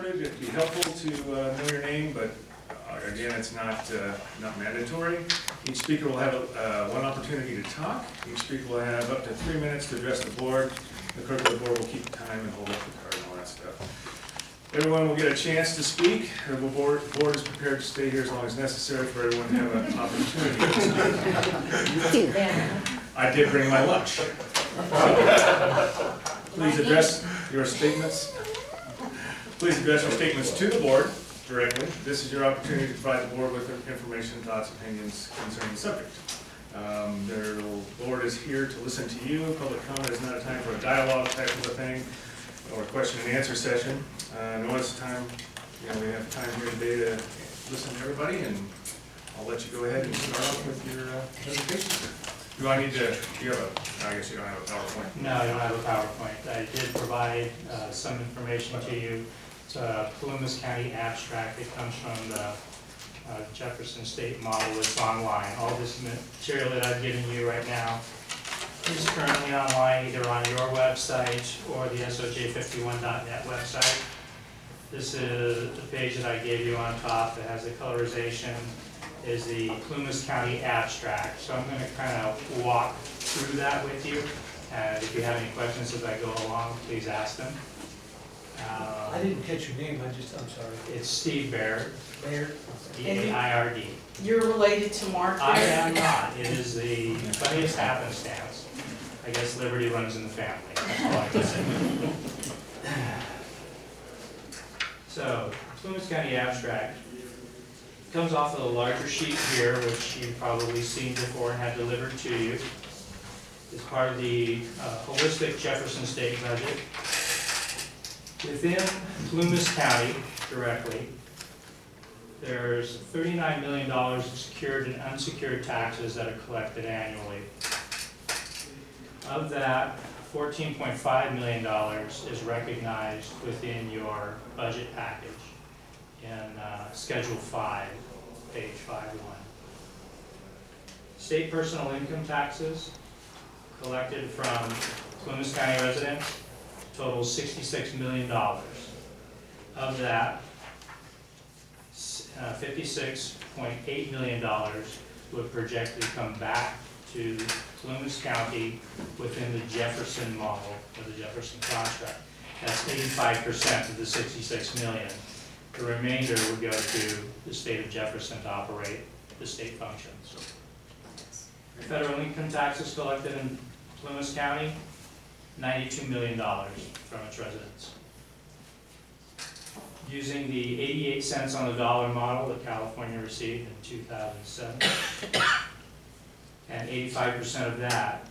recorded. It'd be helpful to know your name, but again, it's not mandatory. Each speaker will have one opportunity to talk. Each speaker will have up to 3 minutes to address the board. The clerk of the board will keep time and hold up the card and all that stuff. Everyone will get a chance to speak. The board is prepared to stay here as long as necessary for everyone to have an opportunity to speak. I did bring my lunch. Please address your statements. Please address your statements to the board directly. This is your opportunity to provide the board with information, thoughts, opinions concerning the subject. The board is here to listen to you. Public comment is not a time for a dialogue type of a thing or question and answer session. Nor is time, we have time here today to listen to everybody, and I'll let you go ahead and start off with your presentation. Do I need to, I guess you don't have a PowerPoint. No, I don't have a PowerPoint. I did provide some information to you. It's a Plumas County abstract. It comes from the Jefferson state model. It's online. All this material that I've given you right now is currently online, either on your website or the SOJ51.net website. This is the page that I gave you on top that has the colorization, is the Plumas County abstract. So I'm going to kind of walk through that with you. And if you have any questions as I go along, please ask them. I didn't catch your name, I'm sorry. It's Steve Baird. Baird? B-A-I-R-D. You're related to Mark I Baird? am not. It is the funniest happenstance. I guess liberty runs in the family. That's all I can say. So, Plumas County abstract comes off of a larger sheet here, which you've probably seen before and had delivered to you. It's part of the holistic Jefferson state budget. Within Plumas County directly, there's $39 million of secured and unsecured taxes that are collected annually. Of that, $14.5 million is recognized within your budget package in Schedule 5, page 5.1. State personal income taxes collected from Plumas County residents totals $66 million. Of that, $56.8 million would projected to come back to Plumas County within the Jefferson model or the Jefferson contract. That's 85% of the $66 million. The remainder would go to the state of Jefferson to operate the state functions. Federal income taxes collected in Plumas County, $92 million from its residents. Using the 88 cents on the dollar model that California received in 2007, and 85% of that,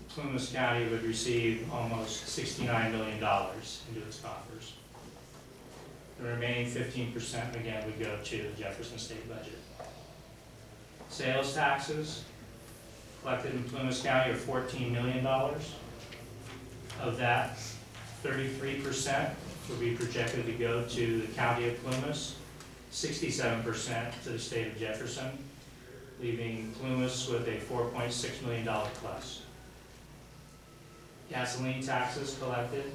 Plumas County would receive almost $69 million into its coffers. The remaining 15%, again, would go to the Jefferson state budget. Sales taxes collected in Plumas County are $14 million. Of that, 33% would be projected to go to the county of Plumas, 67% to the state of Jefferson, leaving Plumas with a $4.6 million plus. Gasoline taxes collected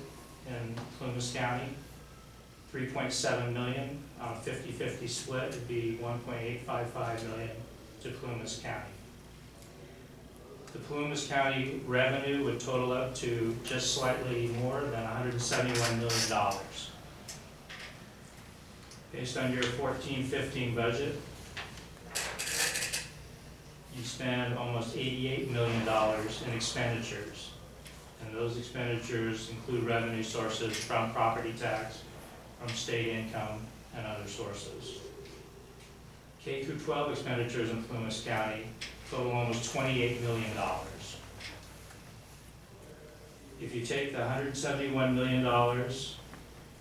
in Plumas County, $3.7 million on a 50-50 split would be $1.855 million to Plumas County. The Plumas County revenue would total up to just slightly more than $171 million. Based on your 14-15 budget, you spend almost $88 million in expenditures. And those expenditures include revenue sources from property tax, from state income, and other sources. K-12 expenditures in Plumas County total almost $28 million. If you take the $171 million,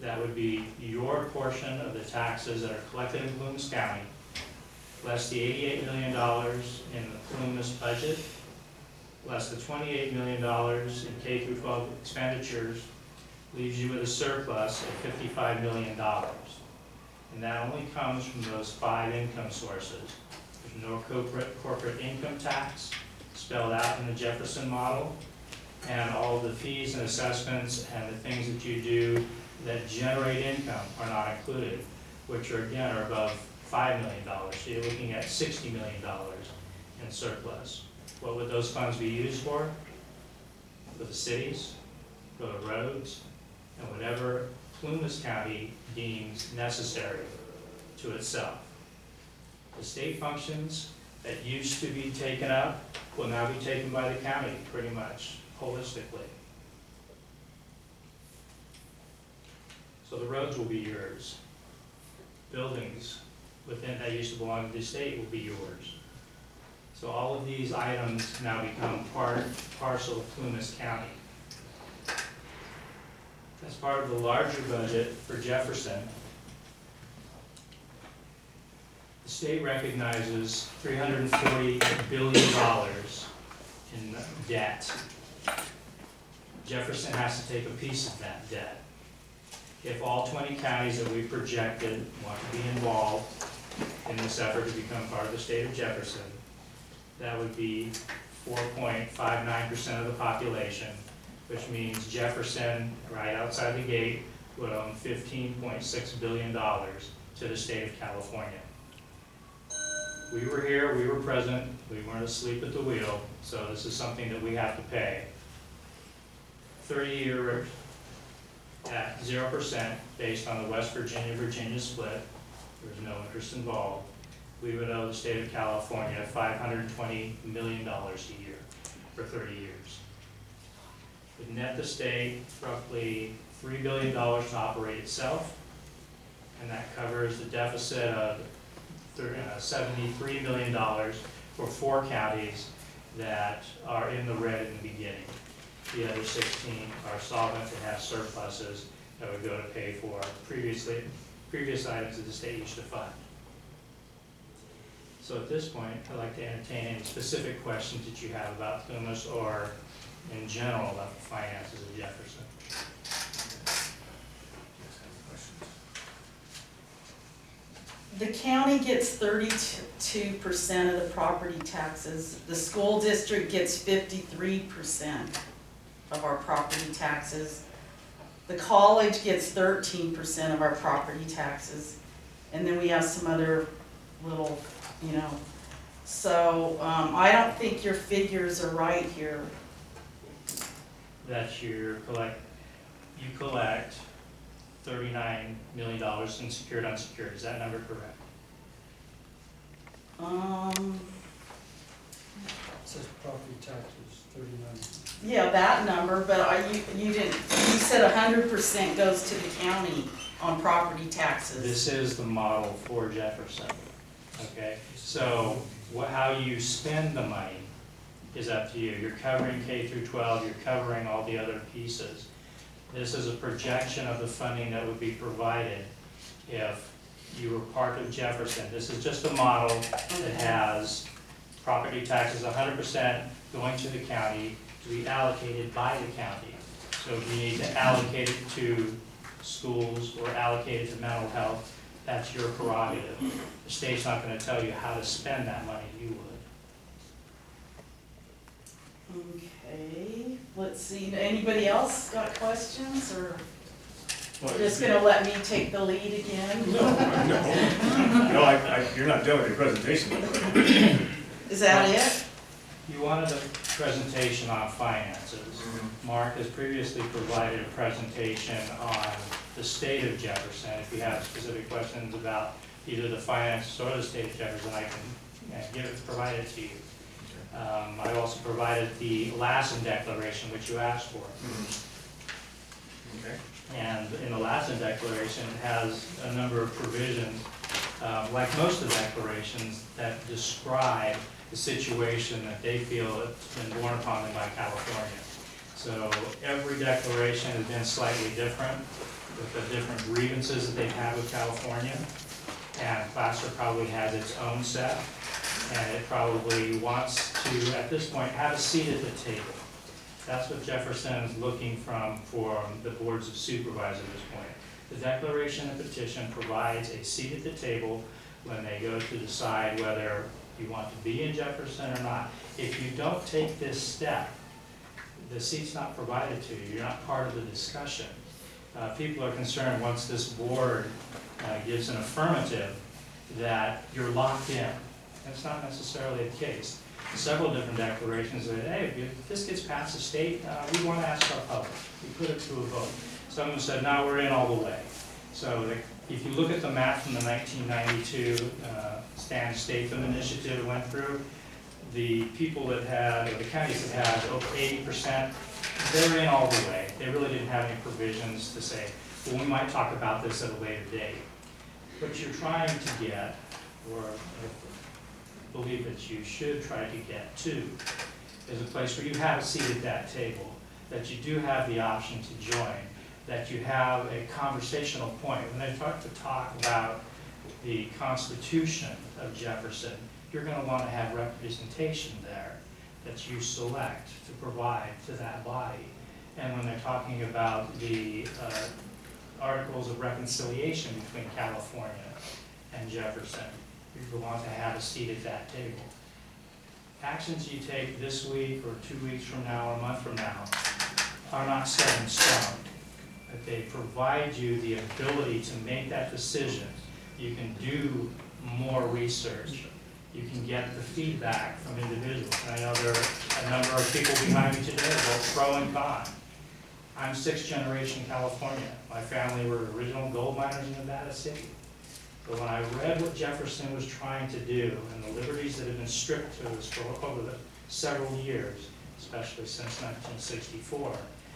that would be your portion of the taxes that are collected in Plumas County, less the $88 million in the Plumas budget, less the $28 million in K-12 expenditures, leaves you with a surplus of $55 million. And that only comes from those 5 income sources. There's no corporate income tax spelled out in the Jefferson model, and all the fees and assessments and the things that you do that generate income are not included, which are again are above $5 million. So you're looking at $60 million in surplus. What would those funds be used for? For the cities, for the roads, and whatever Plumas County deems necessary to itself. The state functions that used to be taken up will now be taken by the county, pretty much, holistically. So the roads will be yours. Buildings within that used to belong to the state will be yours. So all of these items now become parcel of Plumas County. As part of the larger budget for Jefferson, the state recognizes $340 billion in debt. Jefferson has to take a piece of that debt. If all 20 counties that we projected want to be involved in this effort to become part of the state of Jefferson, that would be 4.59% of the population, which means Jefferson, right outside the gate, would own $15.6 billion to the state of California. We were here, we were present, we weren't asleep at the wheel, so this is something that we have to pay. 30-year at 0% based on the West Virginia split, there's no interest involved, we would owe the state of California $520 million a year for 30 years. It would net the state roughly $3 billion to operate itself, and that covers the deficit of $73 million for 4 counties that are in the red in the beginning. The other 16 are solvent and have surpluses that would go to pay for previous items that the state used to fund. So at this point, I'd like to entertain any specific questions that you have about Plumas or in general about the finances of Jefferson. The county gets 32% of the property taxes. The school district gets 53% of our property taxes. The college gets 13% of our property taxes. And then we have some other little, So I don't think your figures are right here. That you collect $39 million in secured, unsecured. Is that number correct? It says property taxes, 39. Yeah, that number, but you didn't, you said 100% goes to the county on property taxes. This is the model for Jefferson, okay? So how you spend the money is up to you. You're covering K through 12, you're covering all the other pieces. This is a projection of the funding that would be provided if you were part of Jefferson. This is just a model that has property taxes 100% going to the county to be allocated by the county. So if you need to allocate it to schools or allocate it to mental health, that's your prerogative. The state's not going to tell you how to spend that money, you would. Okay, let's see, anybody else got questions, or Well, you're just gonna let me take the lead again? No, you're not done with your presentation. Is that it? You wanted a presentation on finances. Mark has previously provided a presentation on the state of Jefferson. If you have specific questions about either the finances or the state of Jefferson, I can provide it to you. I also provided the Lassen Declaration, which you asked for. Okay. And in the Lassen Declaration, it has a number of provisions, like most of the declarations, that describe the situation that they feel has been borne upon them by California. So every declaration has been slightly different, with the different grievances that they've had with California. And Placer probably has its own set, and it probably wants to, at this point, have a seat at the table. That's what Jefferson is looking for the boards of supervisors at this point. The declaration and petition provides a seat at the table when they go to decide whether you want to be in Jefferson or not. If you don't take this step, the seat's not provided to you. You're not part of the discussion. People are concerned once this board gives an affirmative that you're locked in. That's not necessarily the case. Several different declarations that, hey, if this gets past the state, we want to ask our public. We put it to a vote. Some of them said, no, we're in all the way. So if you look at the map from the 1992 Stan Statham initiative that went through, the people that had, or the counties that had over 80%, they're in all the way. They really didn't have any provisions to say, well, we might talk about this at a later date. What you're trying to get, or I believe that you should try to get to, is a place where you have a seat at that table, that you do have the option to join, that you have a conversational point. When they talk about the Constitution of Jefferson, you're going to want to have representation there that you select to provide to that body. And when they're talking about the Articles of Reconciliation between California and Jefferson, you want to have a seat at that table. Actions you take this week or 2 weeks from now or a month from now are not set in stone. But they provide you the ability to make that decision. You can do more research. You can get the feedback from individuals. And I know there are a number of people behind me today, both pro and con. I'm 6th generation California. My family were original gold miners in Nevada City. But when I read what Jefferson was trying to do and the liberties that have been stripped to us for over the several years, especially since 1964,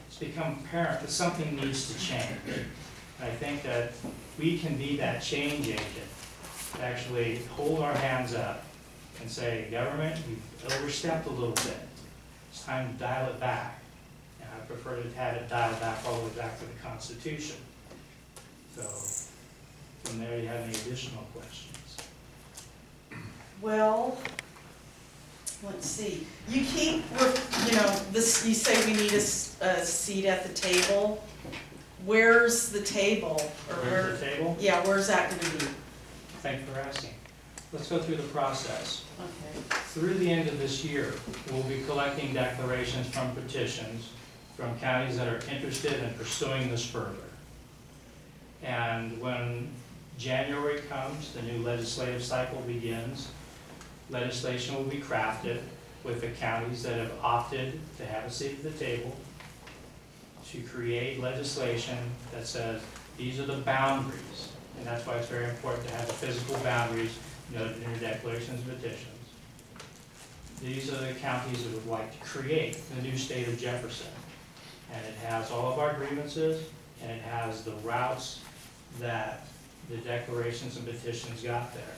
it's become apparent that something needs to change. And I think that we can be that change agent to actually hold our hands up and say, government, you've overstepped a little bit. It's time to dial it back. And I prefer to have it dialed back all the way back to the Constitution. So from there, you have any additional questions? Well, let's see. You keep, this. You say we need a seat at the table. Where's the table? Or Where's the table? Yeah, where's that going to be? Thank you for asking. Let's go through the process. Okay. Through the end of this year, we'll be collecting declarations from petitions from counties that are interested in pursuing this further. And when January comes, the new legislative cycle begins, legislation will be crafted with the counties that have opted to have a seat at the table to create legislation that says these are the boundaries. And that's why it's very important to have the physical boundaries noted in your declarations and petitions. These are the counties that would like to create the new state of Jefferson. And it has all of our grievances, and it has the routes that the declarations and petitions got there.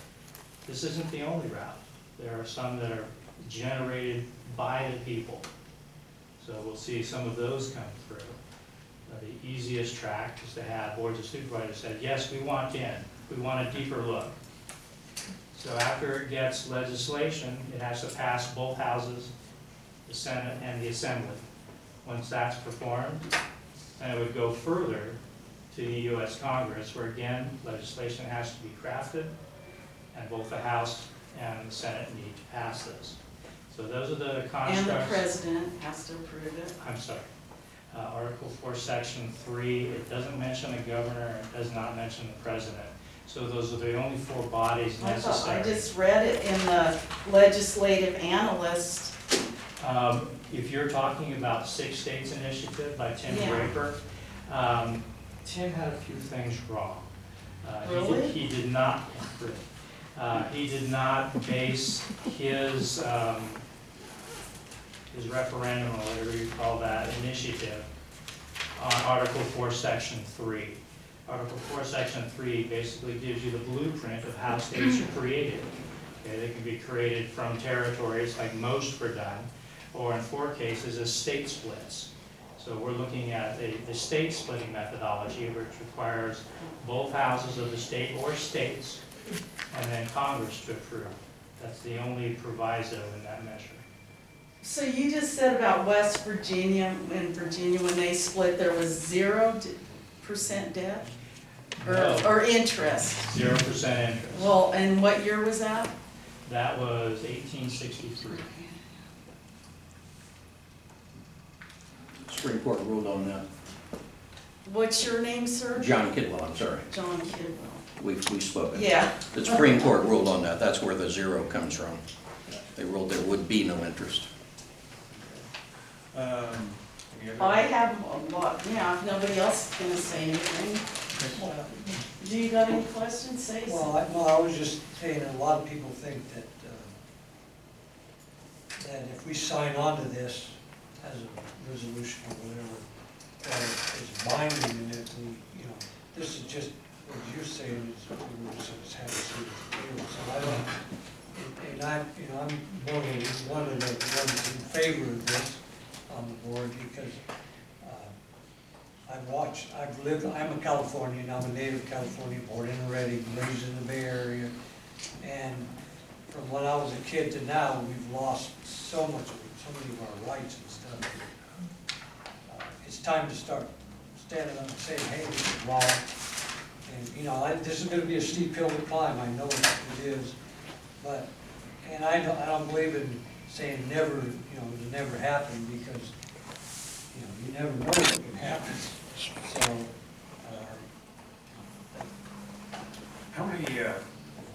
This isn't the only route. There are some that are generated by the people. So we'll see some of those come through. The easiest track is to have boards of supervisors say, yes, we want in. We want a deeper look. So after it gets legislation, it has to pass both houses, the Senate and the Assembly. Once that's performed, then it would go further to the U.S. Congress, where again, legislation has to be crafted, and both the House and the Senate need to pass this. So those are the constructs. And the president has to approve it. I'm sorry. Article 4, Section 3, it doesn't mention the governor, it does not mention the president. So those are the only 4 bodies necessary. I just read it in the Legislative Analyst. If you're talking about 6 States Initiative by Tim Draper, Tim had a few things wrong. Really? He did not base his referendum, or whatever you call that, initiative on Article 4, Section 3. Article 4, Section 3 basically gives you the blueprint of how states are created. Okay, they can be created from territories, like most were done, or in 4 cases as state splits. So we're looking at the state splitting methodology, which requires both houses of the state or states, and then Congress to approve. That's the only proviso in that measure. So you just said about West Virginia, in Virginia, when they split, there was 0% debt? No. Or interest? 0% interest. Well, and what year was that? That was 1863. Supreme Court ruled on that. What's your name, sir? John Kidwell, I'm sorry. John Kidwell. We've spoken. Yeah. The Supreme Court ruled on that. That's where the zero comes from. They ruled there would be no interest. Any other- I have a lot, yeah, if nobody else is gonna say anything. Do you got any questions, say Well, something? I was just saying, a lot of people think that, that if we sign on to this as a resolution or whatever, that it's binding and that we, you know, this is just, what you're saying is, we're just have a seat at the table. So I don't, and I, you know, I'm one of the ones in favor of this on the board because I'm a Californian, I'm a native Californian, born in Redding, raised in the Bay Area. And from when I was a kid to now, we've lost so many of our rights and stuff. It's time to start standing up and saying, hey, this is wrong. And, you know, this is gonna be a steep hill to climb, I know it is. But, and I don't believe in saying never, you know, it'll never happen because, you know, you never know what can happen. So, How many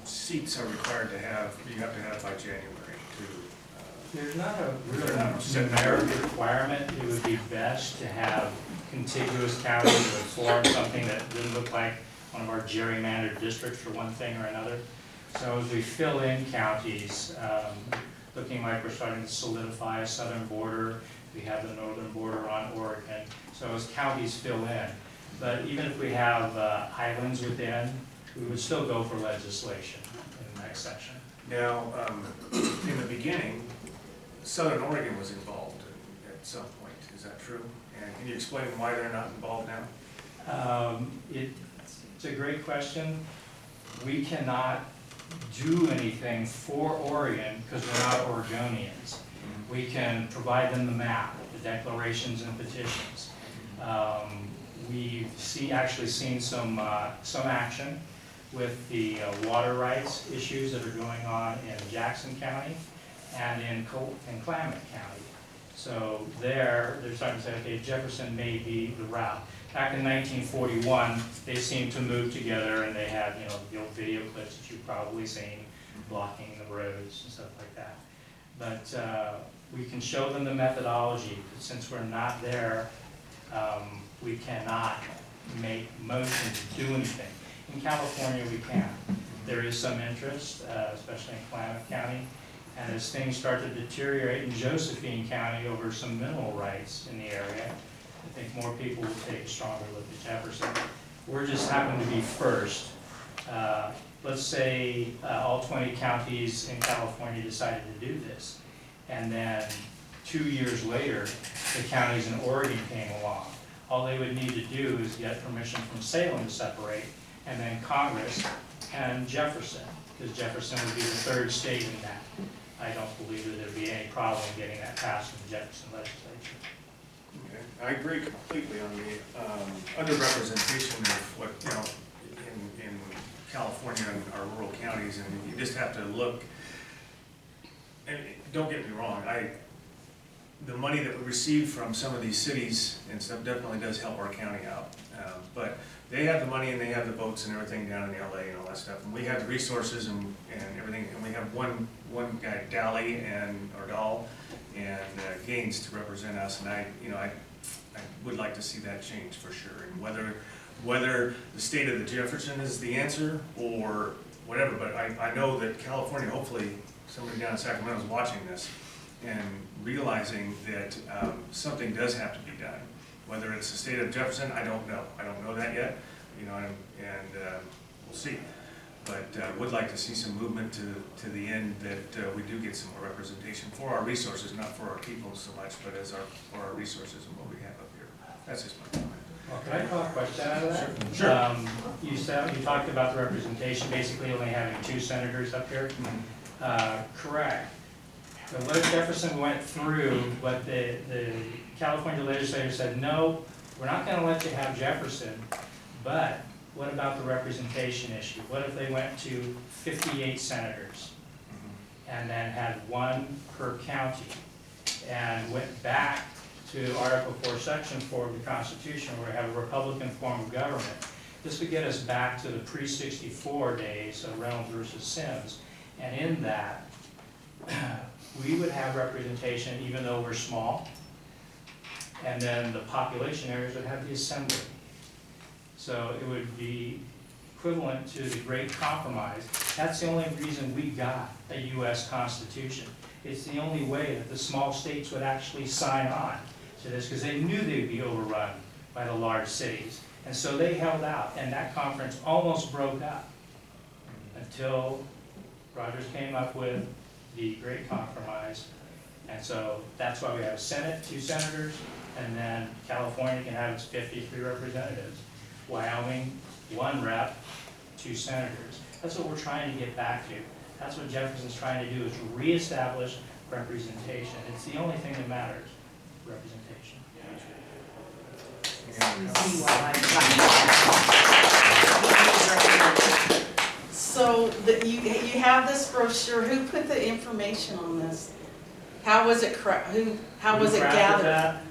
seats are required to have, you have to have by January to? There's not a real They're not set numeric requirement. It would be best to have contiguous counties or form something that didn't look like one of our gerrymandered districts for one thing or another. So as we fill in counties, looking like we're starting to solidify a southern border, we have the northern border on Oregon. So as counties fill in, but even if we have islands within, we would still go for legislation in the next section. Now, in the beginning, Southern Oregon was involved at some point, is that true? And can you explain why they're not involved now? It's a great question. We cannot do anything for Oregon because we're not Oregonians. We can provide them the map, the declarations and petitions. We've actually seen some action with the water rights issues that are going on in Jackson County and in Klamath County. So they're starting to say, okay, Jefferson may be the route. Back in 1941, they seemed to move together and they had, you know, the old video clips that you've probably seen, blocking the roads and stuff like that. But we can show them the methodology, but since we're not there, we cannot make motions to do anything. In California, we can. There is some interest, especially in Klamath County, and as things start to deteriorate in Josephine County over some mineral rights in the area, I think more people will take a stronger look at Jefferson. We're just happen to be first. Let's say all 20 counties in California decided to do this, and then 2 years later, the counties in Oregon came along. All they would need to do is get permission from Salem to separate, and then Congress and Jefferson, because Jefferson would be the third state in that. I don't believe that there'd be any problem getting that passed in the Jefferson legislature. Okay. I agree completely on the underrepresentation of what, you know, in California and our rural counties, and you just have to look, and don't get me wrong, the money that we receive from some of these cities and stuff definitely does help our county out. But they have the money and they have the boats and everything down in LA and all that stuff. And we have the resources and everything, and we have one guy, Dahl and Gaines to represent us. And I would like to see that change for sure. And whether the state of the Jefferson is the answer or whatever, but I know that California, hopefully somebody down in Sacramento is watching this and realizing that something does have to be done. Whether it's the state of Jefferson, I don't know. I don't know that yet, you know, and we'll see. But would like to see some movement to the end that we do get some more representation for our resources, not for our people so much, but for our resources and what we have up here. That's just my comment. Well, can I call a question out of that? Sure. You talked about the representation, basically only having 2 senators up here. Correct. But what if Jefferson went through, but the California legislature said, no, we're not going to let you have Jefferson, but what about the representation issue? What if they went to 58 senators and then had 1 per county and went back to Article 4, Section 4 of the Constitution, where we have a Republican form of government. This would get us back to the pre-64 days of Reynolds versus Sims. And in that, we would have representation even though we're small. And then the population areas would have the assembly. So it would be equivalent to the Great Compromise. That's the only reason we got a US Constitution. It's the only way that the small states would actually sign on to this, because they knew they'd be overrun by the large cities. And so they held out, and that conference almost broke up until Rogers came up with the Great Compromise. And so that's why we have a Senate, 2 senators, and then California can have its 53 representatives. Wyoming, 1 rep, 2 senators. That's what we're trying to get back to. That's what Jefferson's trying to do, is reestablish representation. It's the only thing that matters, representation. So you have this brochure. Who put the information on this? How was it how was it gathered? That?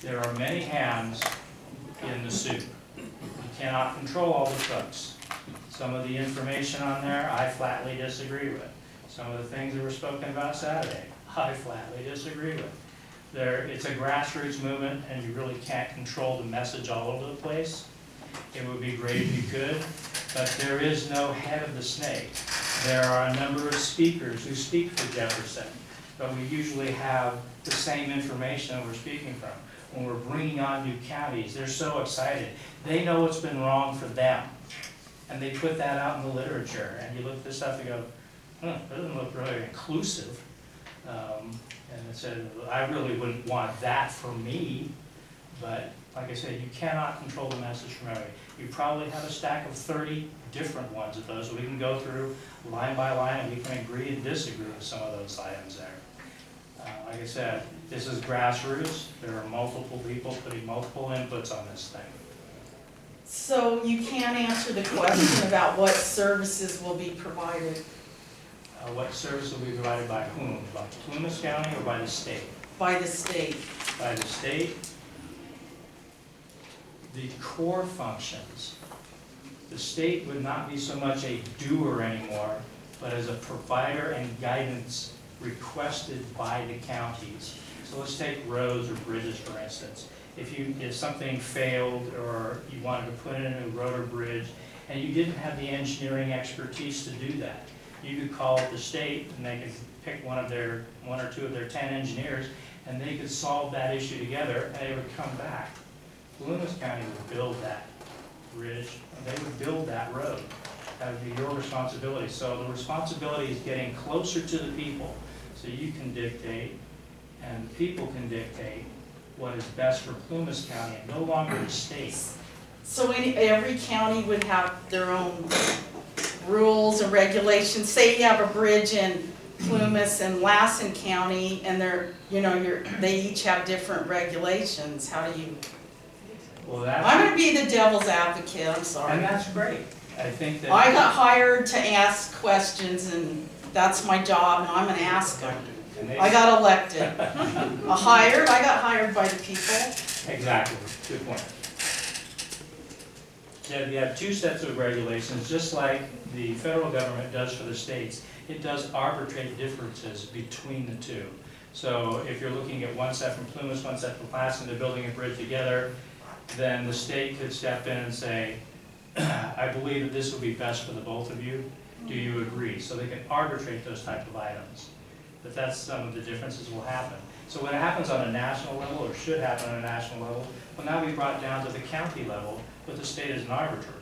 There are many hands in the soup. You cannot control all the cooks. Some of the information on there I flatly disagree with. Some of the things that were spoken about Saturday, I flatly disagree with. It's a grassroots movement, and you really can't control the message all over the place. It would be great if you could, but there is no head of the snake. There are a number of speakers who speak for Jefferson, but we usually have the same information that we're speaking from. When we're bringing on new counties, they're so excited. They know what's been wrong for them, and they put that out in the literature. And you look at this stuff and go, that doesn't look really inclusive. And it said, I really wouldn't want that for me, but like I said, you cannot control the message from everybody. You probably have a stack of 30 different ones of those. We can go through line by line, and we can agree and disagree with some of those items there. Like I said, this is grassroots. There are multiple people putting multiple inputs on this thing. So you can't answer the question about what services will be provided What service will be provided by whom? By Plumas County or by the state? by the state. By the state. The core functions. The state would not be so much a doer anymore, but as a provider and guidance requested by the counties. So let's take roads or bridges, for instance. If something failed, or you wanted to put in a new road or bridge, and you didn't have the engineering expertise to do that, you could call the state, and they could pick one or two of their 10 engineers, and they could solve that issue together, and they would come back. Plumas County would build that bridge, and they would build that road. That would be your responsibility. So the responsibility is getting closer to the people, so you can dictate, and the people can dictate what is best for Plumas County, and no longer the state. So every county would have their own rules and regulations. Say you have a bridge in Plumas and Lassen County, and they each have different regulations. How do you? Well, I'm going to be the devil's advocate. I'm sorry. and that's great. I think that I got hired to ask questions, and that's my job, and I'm going to ask them. and they- I got elected. I got hired by the people. Exactly, good point. Yeah, you have 2 sets of regulations, just like the federal government does for the states. It does arbitrate differences between the 2. So if you're looking at one set from Plumas, one set from Lassen, they're building a bridge together, then the state could step in and say, I believe that this would be best for the both of you. Do you agree? So they can arbitrate those type of items. But that's some of the differences will happen. So when it happens on a national level, or should happen on a national level, will now be brought down to the county level, with the state as an arbiter.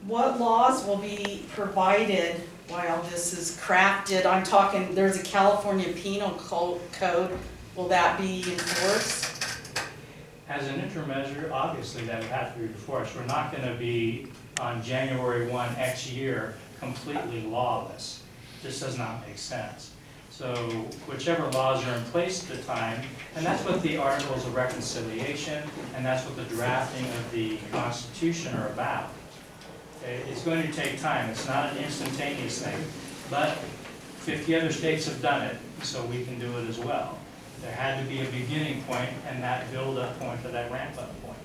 What laws will be provided while this is crafted? I'm talking, there's a California Penal Code. Will that be enforced? As an interim measure, obviously that would have to be enforced. We're not going to be on January 1 X year completely lawless. This does not make sense. So whichever laws are in place at the time, and that's what the Articles of Reconciliation, and that's what the drafting of the Constitution are about. It's going to take time. It's not an instantaneous thing. But 50 other states have done it, so we can do it as well. there had to be a beginning point and that build-up point to that ramp-up point.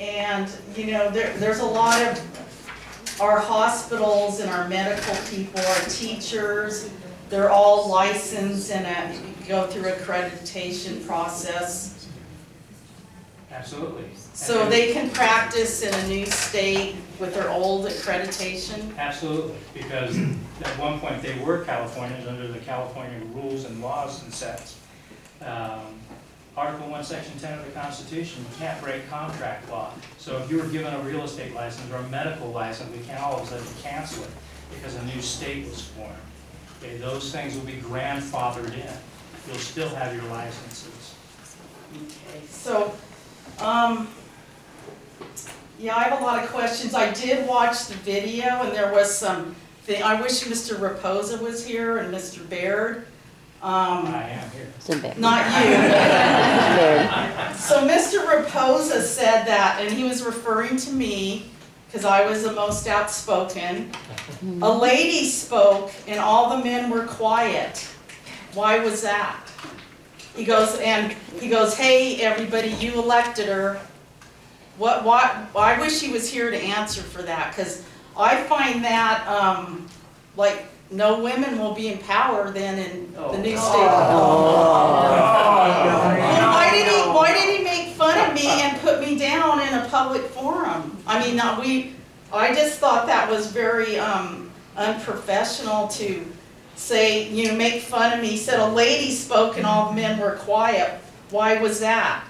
And, you know, there's a lot of our hospitals and our medical people, our teachers, they're all licensed and go through accreditation process. Absolutely. So they can practice in a new state with their old accreditation? Absolutely, because at one point they were Californians under the California rules and laws and sets. Article 1, Section 10 of the Constitution, you can't break contract law. So if you were given a real estate license or a medical license, we can't all of a sudden cancel it because a new state was formed. Okay, those things will be grandfathered in. You'll still have your licenses. Okay, so, yeah, I have a lot of questions. I did watch the video and there was some thing, I wish Mr. Raposa was here and Mr. Baird. I am here. Not you. So Mr. Raposa said that, and he was referring to me, because I was the most outspoken. A lady spoke and all the men were quiet. Why was that? He goes, hey, everybody, you elected her. I wish he was here to answer for that, because I find that, like, no women will be in power then in the new state. Well, why did he make fun of me and put me down in a public forum? I mean, I just thought that was very unprofessional to say, you know, make fun of me. He said a lady spoke and all the men were quiet. Why was that?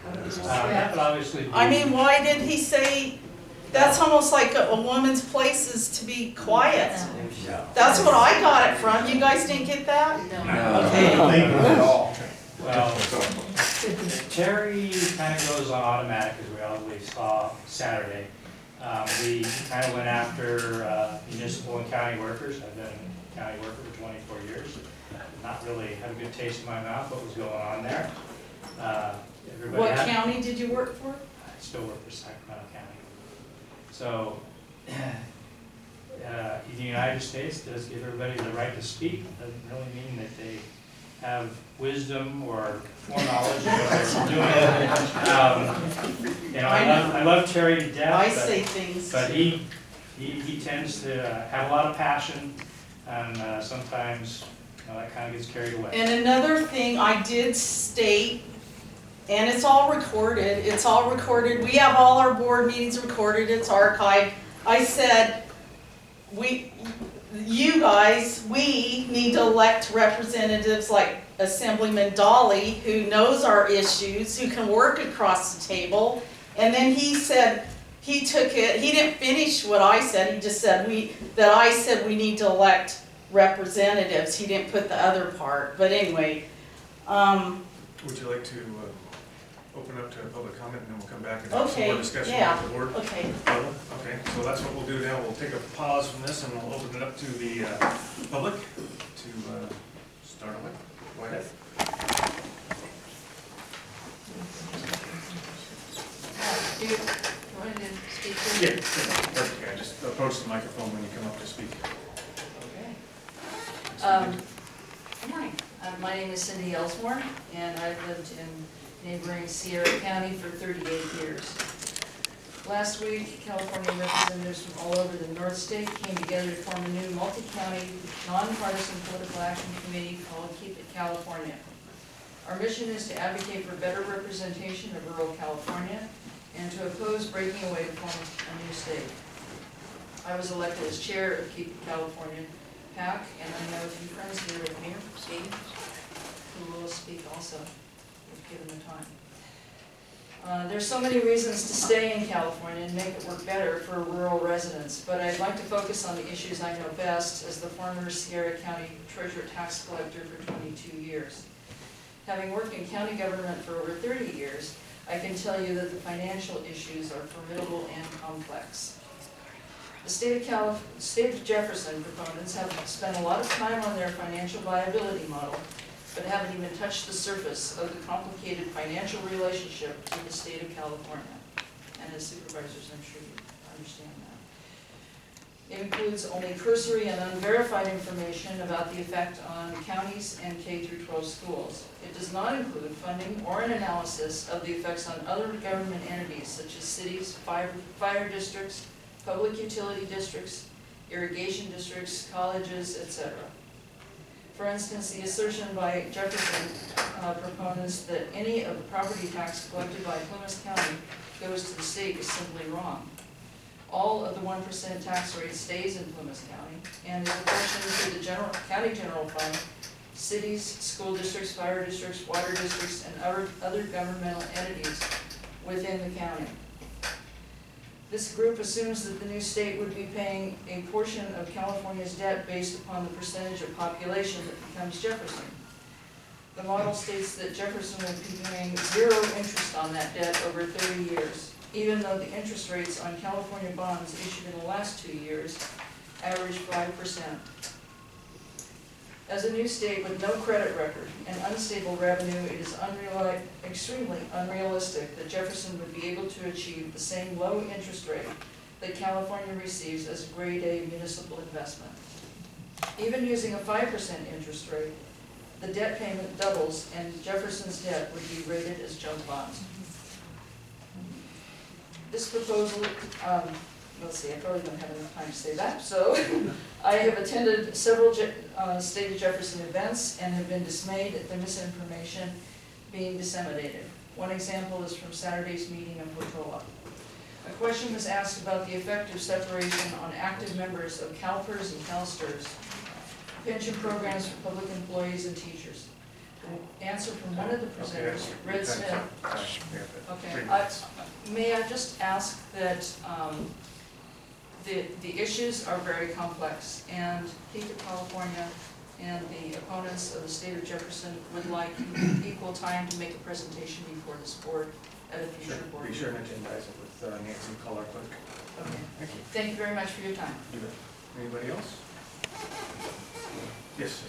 Obviously. I mean, why did he say, that's almost like a woman's place is to be quiet. That's what I got it from. You guys didn't get that? No. Okay. Well, Terry kind of goes on automatic, as we always saw Saturday. We kind of went after municipal and county workers. I've been a county worker for 24 years. Not really had a good taste in my mouth what was going on there. What county did you work for? I still work for Sacramento County. So, the United States does give everybody the right to speak. It doesn't really mean that they have wisdom or foreknowledge of what they're doing. You know, I love Terry to death. I say things. But he tends to have a lot of passion, and sometimes that kind of gets carried away. And another thing I did state, and it's all recorded, we have all our board meetings recorded, it's archived. I said, you guys, we need to elect representatives like Assemblyman Dolly, who knows our issues, who can work across the table. And then he said, he took it, he didn't finish what I said, he just said that I said we need to elect representatives. He didn't put the other part, but anyway. Would you like to open up to public comment, and then we'll come back and have some more discussion with the board? Okay. Okay, so that's what we'll do now. We'll take a pause from this and we'll open it up to the public to start away. Go ahead. Do you want to speak to Yeah, perfect. Yeah, just approach the microphone when you come up to speak. Okay. Good morning. My name is Cindy Ellsmore, and I've lived in neighboring Sierra County for 38 years. Last week, California representatives from all over the North State came together to form a new multi-county, nonpartisan political action committee called Keep It California. Our mission is to advocate for better representation of rural California and to oppose breaking away to form a new state. I was elected as chair of Keep It California PAC, and I have a few friends here with me, Steve, who will speak also, if given the time. There's so many reasons to stay in California and make it work better for rural residents, but I'd like to focus on the issues I know best as the former Sierra County Treasurer Tax Collector for 22 years. Having worked in county government for over 30 years, I can tell you that the financial issues are formidable and complex. The state of Jefferson proponents have spent a lot of time on their financial viability model, but haven't even touched the surface of the complicated financial relationship with the state of California. And as supervisors, I'm sure you understand that. It includes only cursory and unverified information about the effect on counties and K through 12 schools. It does not include funding or an analysis of the effects on other government entities such as cities, fire districts, public utility districts, irrigation districts, colleges, etc. For instance, the assertion by Jefferson proponents that any of the property tax collected by Plumas County goes to the state is simply wrong. All of the 1% tax rate stays in Plumas County and is apportioned to the county general fund, cities, school districts, fire districts, water districts, and other governmental entities within the county. This group assumes that the new state would be paying a portion of California's debt based upon the percentage of population that becomes Jefferson. The model states that Jefferson will be paying 0 interest on that debt over 30 years, even though the interest rates on California bonds issued in the last 2 years average 5%. As a new state with no credit record and unstable revenue, it is extremely unrealistic that Jefferson would be able to achieve the same low interest rate that California receives as a grade A municipal investment. Even using a 5% interest rate, the debt payment doubles and Jefferson's debt would be rated as junk bonds. This proposal, let's see, I probably don't have enough time to say that, so I have attended several State of Jefferson events and have been dismayed at the misinformation being disseminated. One example is from Saturday's meeting in Portola. A question was asked about the effect of separation on active members of CalPERS and CalSTRS, pension programs for public employees and teachers. An answer from one of the presenters, Red Smith. Okay, may I just ask that the issues are very complex, and K to California and the opponents of the state of Jefferson would like equal time to make a presentation before this board at a future board. Be sure to agendize it with Nancy, call our clerk. Okay. Thank you. Thank you very much for your time. Anybody else? Yes, sir.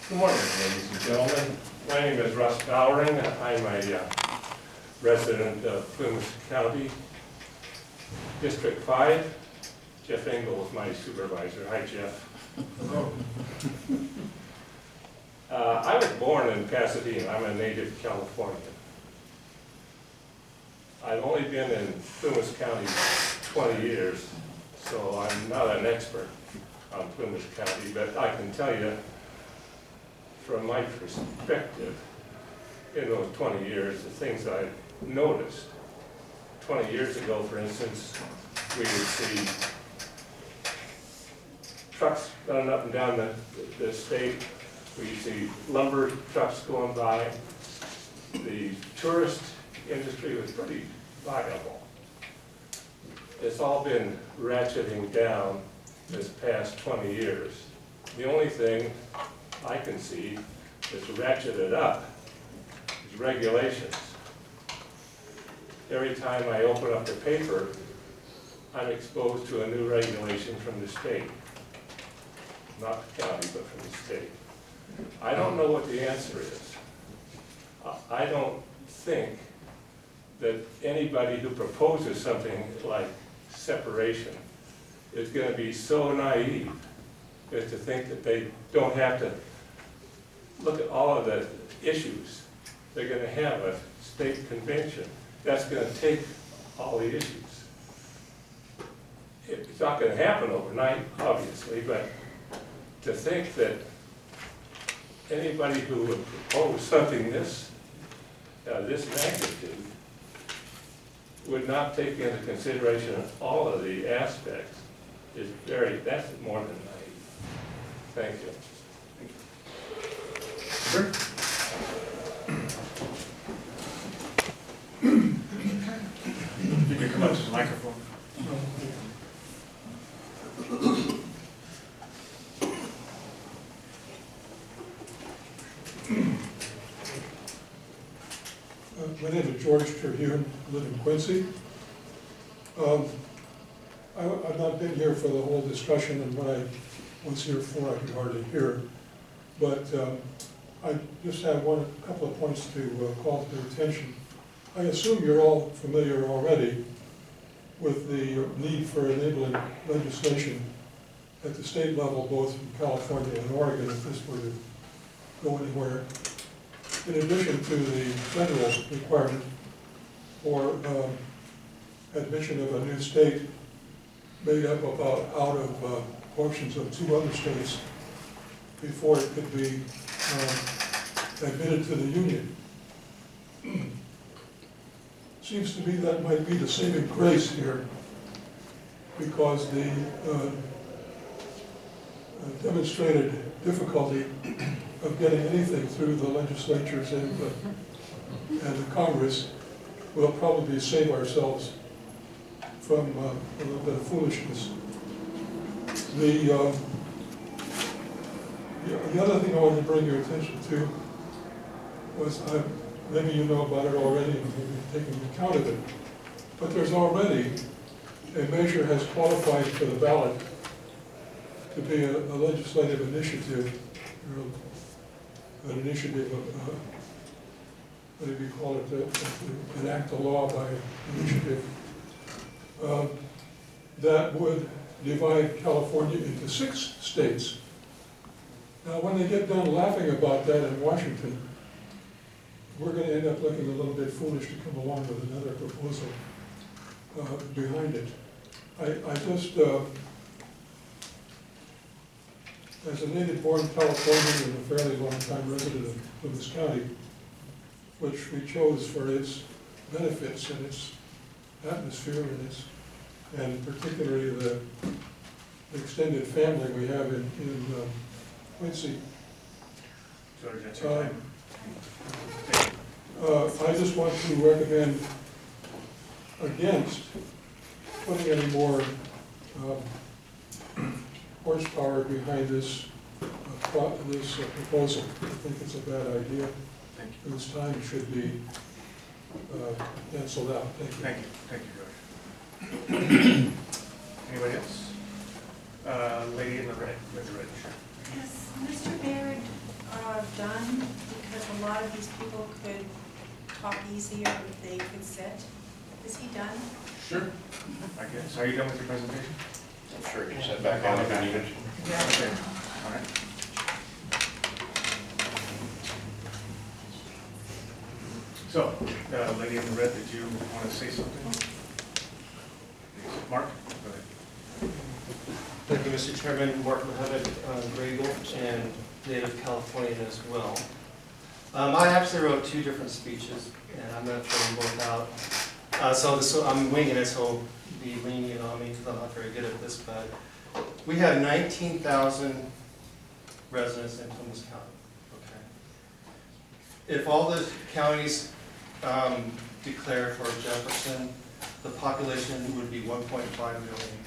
Good morning, ladies and gentlemen. My name is Russ Dowring. I'm a resident of Plumas County, District 5. Jeff Engel is my supervisor. Hi, Jeff. Hello. I was born in Pasadena. I'm a native Californian. I've only been in Plumas County 20 years, so I'm not an expert on Plumas County, but I can tell you from my perspective, in those 20 years, the things I've noticed. 20 years ago, for instance, we would see trucks running up and down the state. We see lumber trucks going by. The tourist industry was pretty viable. It's all been ratcheting down this past 20 years. The only thing I can see that's ratcheted up is regulations. Every time I open up the paper, I'm exposed to a new regulation from the state. Not the county, but from the state. I don't know what the answer is. I don't think that anybody who proposes something like separation is going to be so naive as to think that they don't have to look at all of the issues. They're going to have a state convention that's going to take all the issues. It's not going to happen overnight, obviously, but to think that anybody who would propose something this magnitude would not take into consideration all of the aspects is that's more than naive. Thank you. Sure. You can come up to the microphone. My name is George Terhune, I live in Quincy. I've not been here for the whole discussion, and what I was here for I could hardly hear. But I just have a couple of points to call to their attention. I assume you're all familiar already with the need for enabling legislation at the state level, both from California and Oregon, if this were to go anywhere, in addition to the federal requirement for admission of a new state made up out of portions of 2 other states before it could be admitted to the Union. Seems to me that might be the saving grace here, because the demonstrated difficulty of getting anything through the legislatures and the Congress will probably save ourselves from a little bit of foolishness. The other thing I wanted to bring your attention to was, maybe you know about it already, and maybe you've taken account of it, but there's already a measure has qualified for the ballot to be a legislative initiative, or an initiative of, what do you call it, to enact a law by initiative, that would divide California into 6 states. Now, when they get done laughing about that in Washington, we're going to end up looking a little bit foolish to come along with another proposal behind it. I just, as a native-born Californian and a fairly long-time resident of Plumas County, which we chose for its benefits and its atmosphere and particularly the extended family we have in Quincy. George, that's your time. I just want to recommend against putting any more horsepower behind this proposal. I think it's a bad idea. Thank you. This time should be canceled out. Thank you. Thank you, George. Anybody else? Lady in the red, with the red shirt. Has Mr. Baird done, because a lot of these people could talk easier if they could sit, is he done? Sure. I guess. Are you done with your presentation? I'm sure you said back on if you needed. Okay. All right. So, lady in the red, did you want to say something? Mark, go ahead. Thank you, Mr. Chairman. Mark Mohammed, Grable, and native Californian as well. I actually wrote 2 different speeches, and I'm going to throw them both out. So I'm winging it, so be lenient on me because I'm not very good at this. But we have 19,000 residents in Plumas County. Okay. If all the counties declare for Jefferson, the population would be 1.5 million.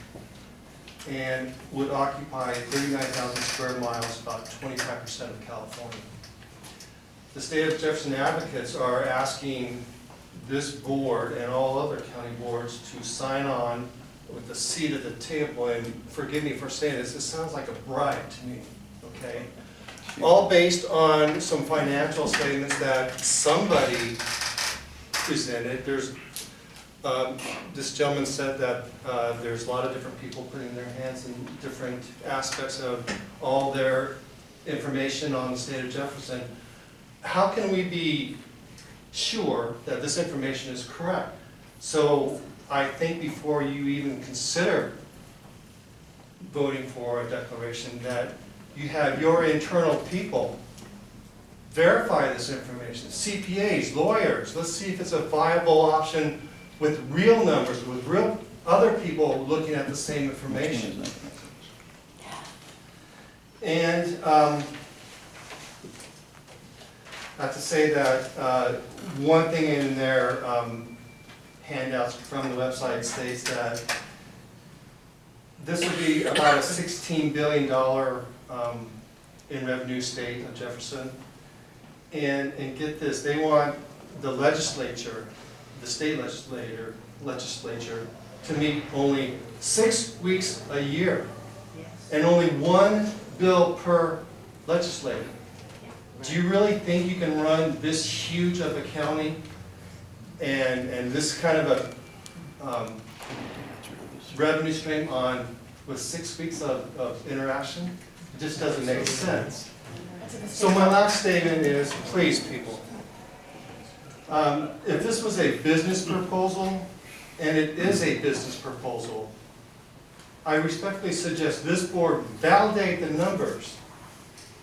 And would occupy 39,000 square miles, about 25% of California. The state of Jefferson advocates are asking this board and all other county boards to sign on with a seat at the table, and forgive me for saying this sounds like a bribe to me, okay? All based on some financial statements that somebody presented. There's this gentleman said that there's a lot of different people putting their hands in different aspects of all their information on the state of Jefferson. How can we be sure that this information is correct? So I think before you even consider voting for a declaration, that you have your internal people verify this information. CPAs, lawyers, let's see if it's a viable option with real numbers, with real other people looking at the same information. And I have to say that one thing in their handouts from the website states that this would be about a $16 billion in revenue state of Jefferson. And get this, they want the legislature, the state legislature to meet only 6 weeks a year, and only 1 bill per legislator. Do you really think you can run this huge of a county and this kind of a revenue stream on, with 6 weeks of interaction. It just doesn't make sense. So my last statement is, please, people, if this was a business proposal, and it is a business proposal, I respectfully suggest this board validate the numbers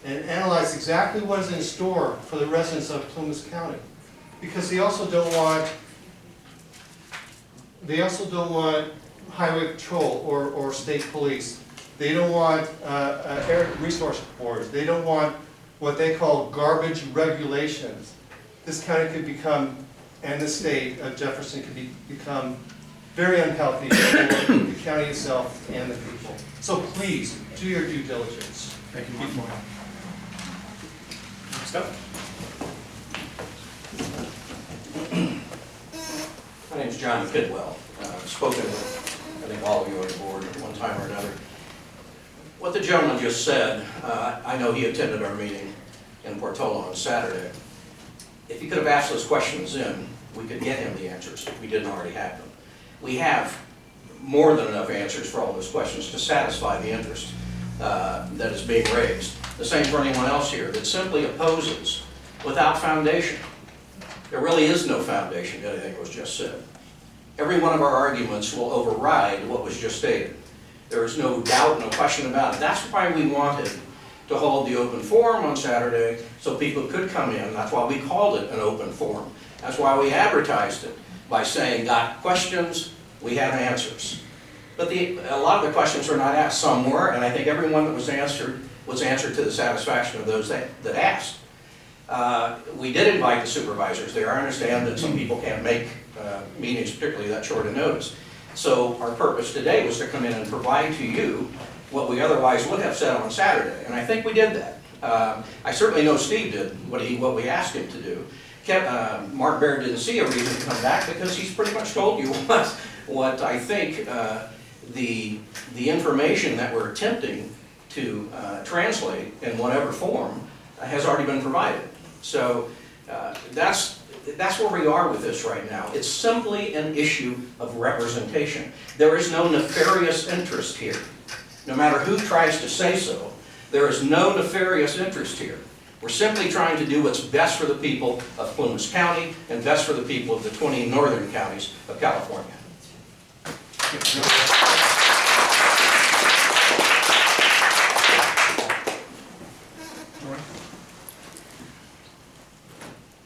and analyze exactly what is in store for the residents of Plumas County. Because they also don't want highway patrol or state police. They don't want air resource boards. They don't want what they call garbage regulations. This county could become, and the state of Jefferson could become very unhealthy for the county itself and the people. So please, do your due diligence. Thank you, Mark. Next up. My name's John Kidwell. I've spoken with, I think, all of you on the board at one time or another. What the gentleman just said, I know he attended our meeting in Portola on Saturday. If he could have asked those questions then, we could get him the answers. We didn't already have them. We have more than enough answers for all those questions to satisfy the interest that is being raised. The same for anyone else here that simply opposes without foundation. There really is no foundation to anything that was just said. Every one of our arguments will override what was just stated. There is no doubt, no question about it. That's why we wanted to hold the open forum on Saturday so people could come in. That's why we called it an open forum. That's why we advertised it by saying, got questions, we have answers. But a lot of the questions were not asked. Some were, and I think every one that was answered to the satisfaction of those that asked. We did invite the supervisors there. I understand that some people can't make meetings particularly that short a notice. So our purpose today was to come in and provide to you what we otherwise would have said on Saturday, and I think we did that. I certainly know Steve did what we asked him to do. Mark Baird didn't see a reason to come back because he's pretty much told you what I think the information that we're attempting to translate in whatever form has already been provided. So that's where we are with this right now. It's simply an issue of representation. There is no nefarious interest here. No matter who tries to say so, there is no nefarious interest here. We're simply trying to do what's best for the people of Plumas County and best for the people of the 20 northern counties of California.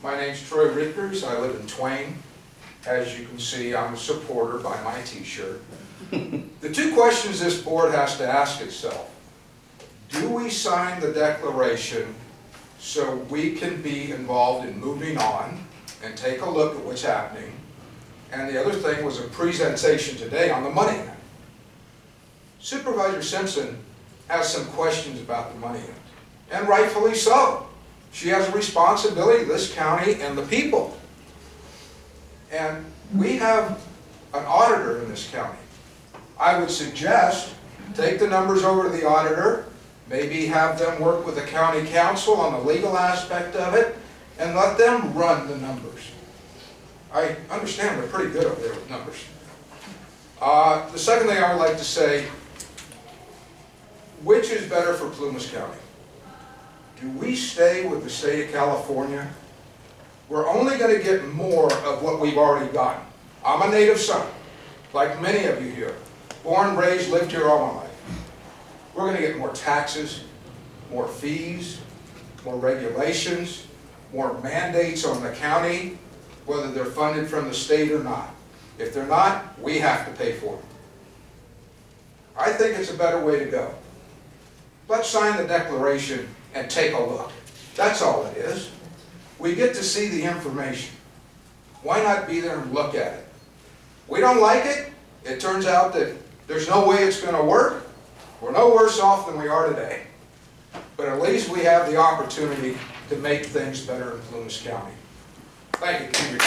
My name's Troy Rickers. I live in Twain. As you can see, I'm a supporter by my t-shirt. The two questions this board has to ask itself: do we sign the declaration so we can be involved in moving on and take a look at what's happening? And the other thing was a presentation today on the money unit. Supervisor Simpson has some questions about the money unit, and rightfully so. She has a responsibility to this county and the people. And we have an auditor in this county. I would suggest take the numbers over to the auditor, maybe have them work with the county council on the legal aspect of it, and let them run the numbers. I understand they're pretty good over there with numbers. The second thing I would like to say, which is better for Plumas County? Do we stay with the state of California? We're only going to get more of what we've already gotten. I'm a native son, like many of you here. Born, raised, lived here all my life. We're going to get more taxes, more fees, more regulations, more mandates on the county, whether they're funded from the state or not. If they're not, we have to pay for them. I think it's a better way to go. Let's sign the declaration and take a look. That's all it is. We get to see the information. Why not be there and look at it? We don't like it. It turns out that there's no way it's going to work. We're no worse off than we are today. But at least we have the opportunity to make things better in Plumas County. Thank you.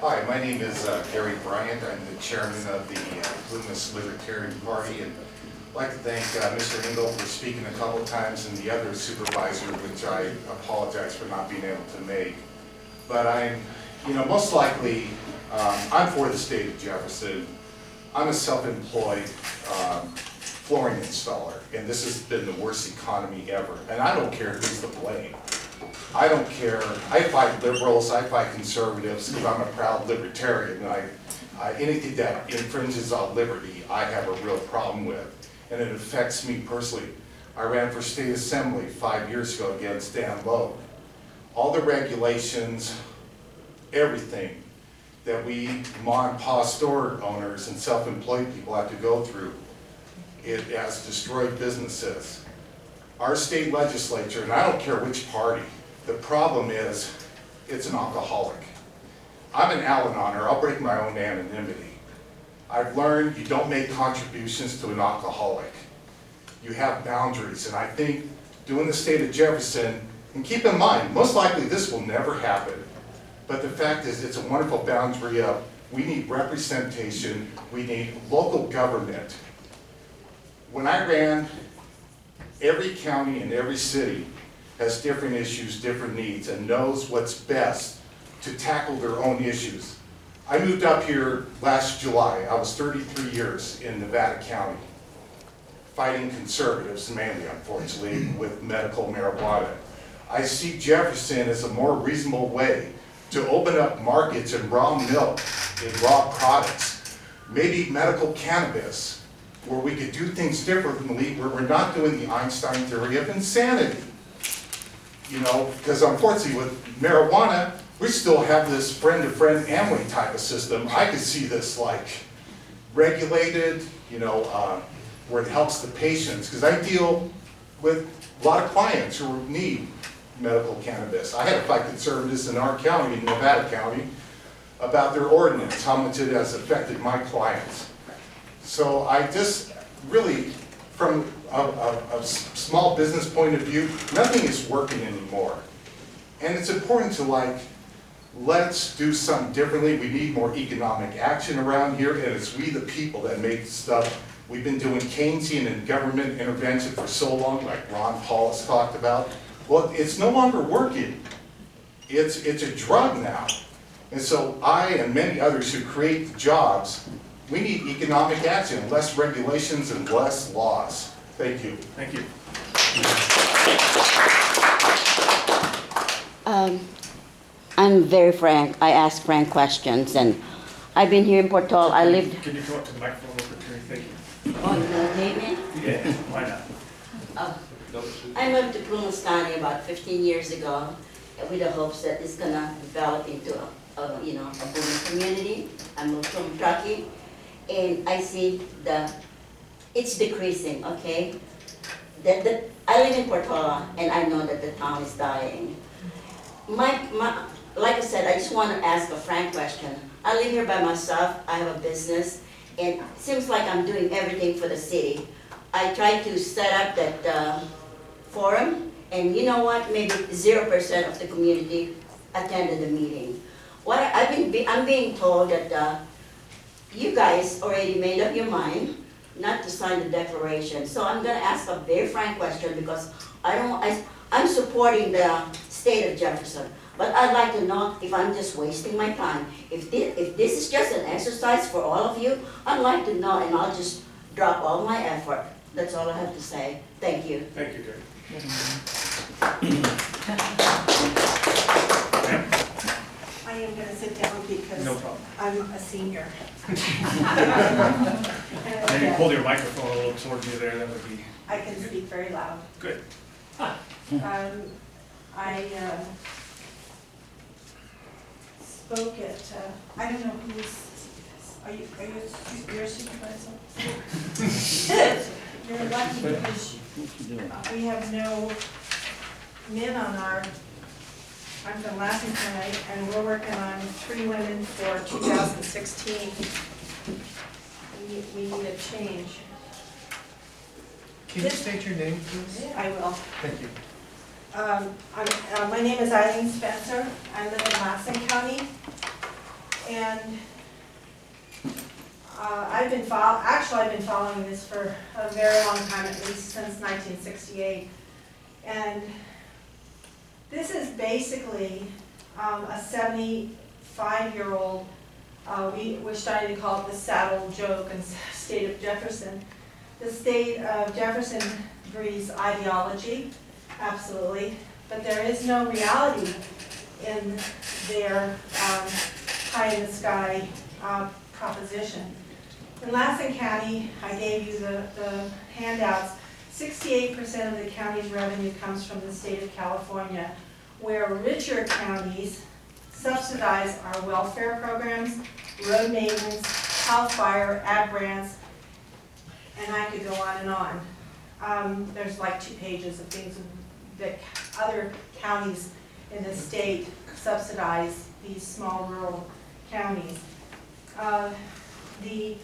Hi, my name is Gary Bryant. I'm the chairman of the Plumas Libertarian Party, and I'd like to thank Mr. Engel for speaking a couple of times and the other supervisor, which I apologize for not being able to make. But most likely, I'm for the state of Jefferson. I'm a self-employed flooring installer, and this has been the worst economy ever. And I don't care who's to blame. I don't care. I fight liberals, I fight conservatives, because I'm a proud libertarian. And anything that infringes on liberty, I have a real problem with. And it affects me personally. I ran for state assembly 5 years ago against Dan Lowe. All the regulations, everything that we mom and pop store owners and self-employed people have to go through, it has destroyed businesses. Our state legislature, and I don't care which party, the problem is it's an alcoholic. I'm an Al-Anoner, I'll break my own anonymity. I've learned you don't make contributions to an alcoholic. You have boundaries, and I think doing the state of Jefferson, and keep in mind, most likely this will never happen, but the fact is it's a wonderful boundary of we need representation, we need local government. When I ran, every county and every city has different issues, different needs, and knows what's best to tackle their own issues. I moved up here last July. I was 33 years in Nevada County, fighting conservatives mainly, unfortunately, with medical marijuana. I see Jefferson as a more reasonable way to open up markets in raw milk, in raw products, maybe medical cannabis, where we could do things differently, where we're not doing the Einstein theory of insanity. Because unfortunately with marijuana, we still have this friend-to-friend Amway type of system. I could see this like regulated, where it helps the patients, because I deal with a lot of clients who need medical cannabis. I had to fight conservatives in our county, in Nevada County, about their ordinance, how much it has affected my clients. So I just really, from a small business point of view, nothing is working anymore. And it's important to let's do something differently. We need more economic action around here, and it's we the people that make stuff. We've been doing Keynesian and government intervention for so long, like Ron Paul has talked about. Well, it's no longer working. It's a drug now. And so I and many others who create jobs, we need economic action, less regulations and less laws. Thank you. Thank you. I'm very frank. I ask frank questions, and I've been here in Portal. I lived. Can you come up to the microphone real quick, Terry? Thank you. Oh, you need me? Yeah, why not? Oh. I moved to Plumas County about 15 years ago, with the hopes that it's gonna develop into a booming community. I moved from Truckee, and I see it's decreasing. Okay, I live in Portola, and I know that the town is dying. Like I said, I just want to ask a frank question. I live here by myself. I have a business, and it seems like I'm doing everything for the city. I tried to set up that forum, and you know what? Maybe 0% of the community attended the meeting. I'm being told that you guys already made up your mind not to sign the declaration. So I'm going to ask a very frank question, because I'm supporting the state of Jefferson. But I'd like to know if I'm just wasting my time. If this is just an exercise for all of you, I'd like to know, and I'll just drop all my effort. That's all I have to say. Thank you. Thank you, Terry. I am gonna sit down because No problem. I'm a senior. Maybe pull your microphone a little towards you there, that would be I can speak very loud. good. I spoke at, I don't know are you your supervisor? You're lucky because we have no men on I'm from Lassen County, and we're working on 3 women for 2016. We need a change. Can you state your name, please? I will. Thank you. My name is Eileen Spencer. I live in Lassen County, and I've been following this for a very long time, at least since 1968. And this is basically a 75-year-old, we're starting to call it the saddle joke in the state of Jefferson. The state of Jefferson breeds ideology, absolutely, but there is no reality in their pie-in-the-sky proposition. In Lassen County, I gave you the handouts, 68% of the county's revenue comes from the state of California, where richer counties subsidize our welfare programs, road maintenance, CAL FIRE, ag grants, and I could go on and on. There's like 2 pages of things that other counties in the state subsidize these small rural counties. The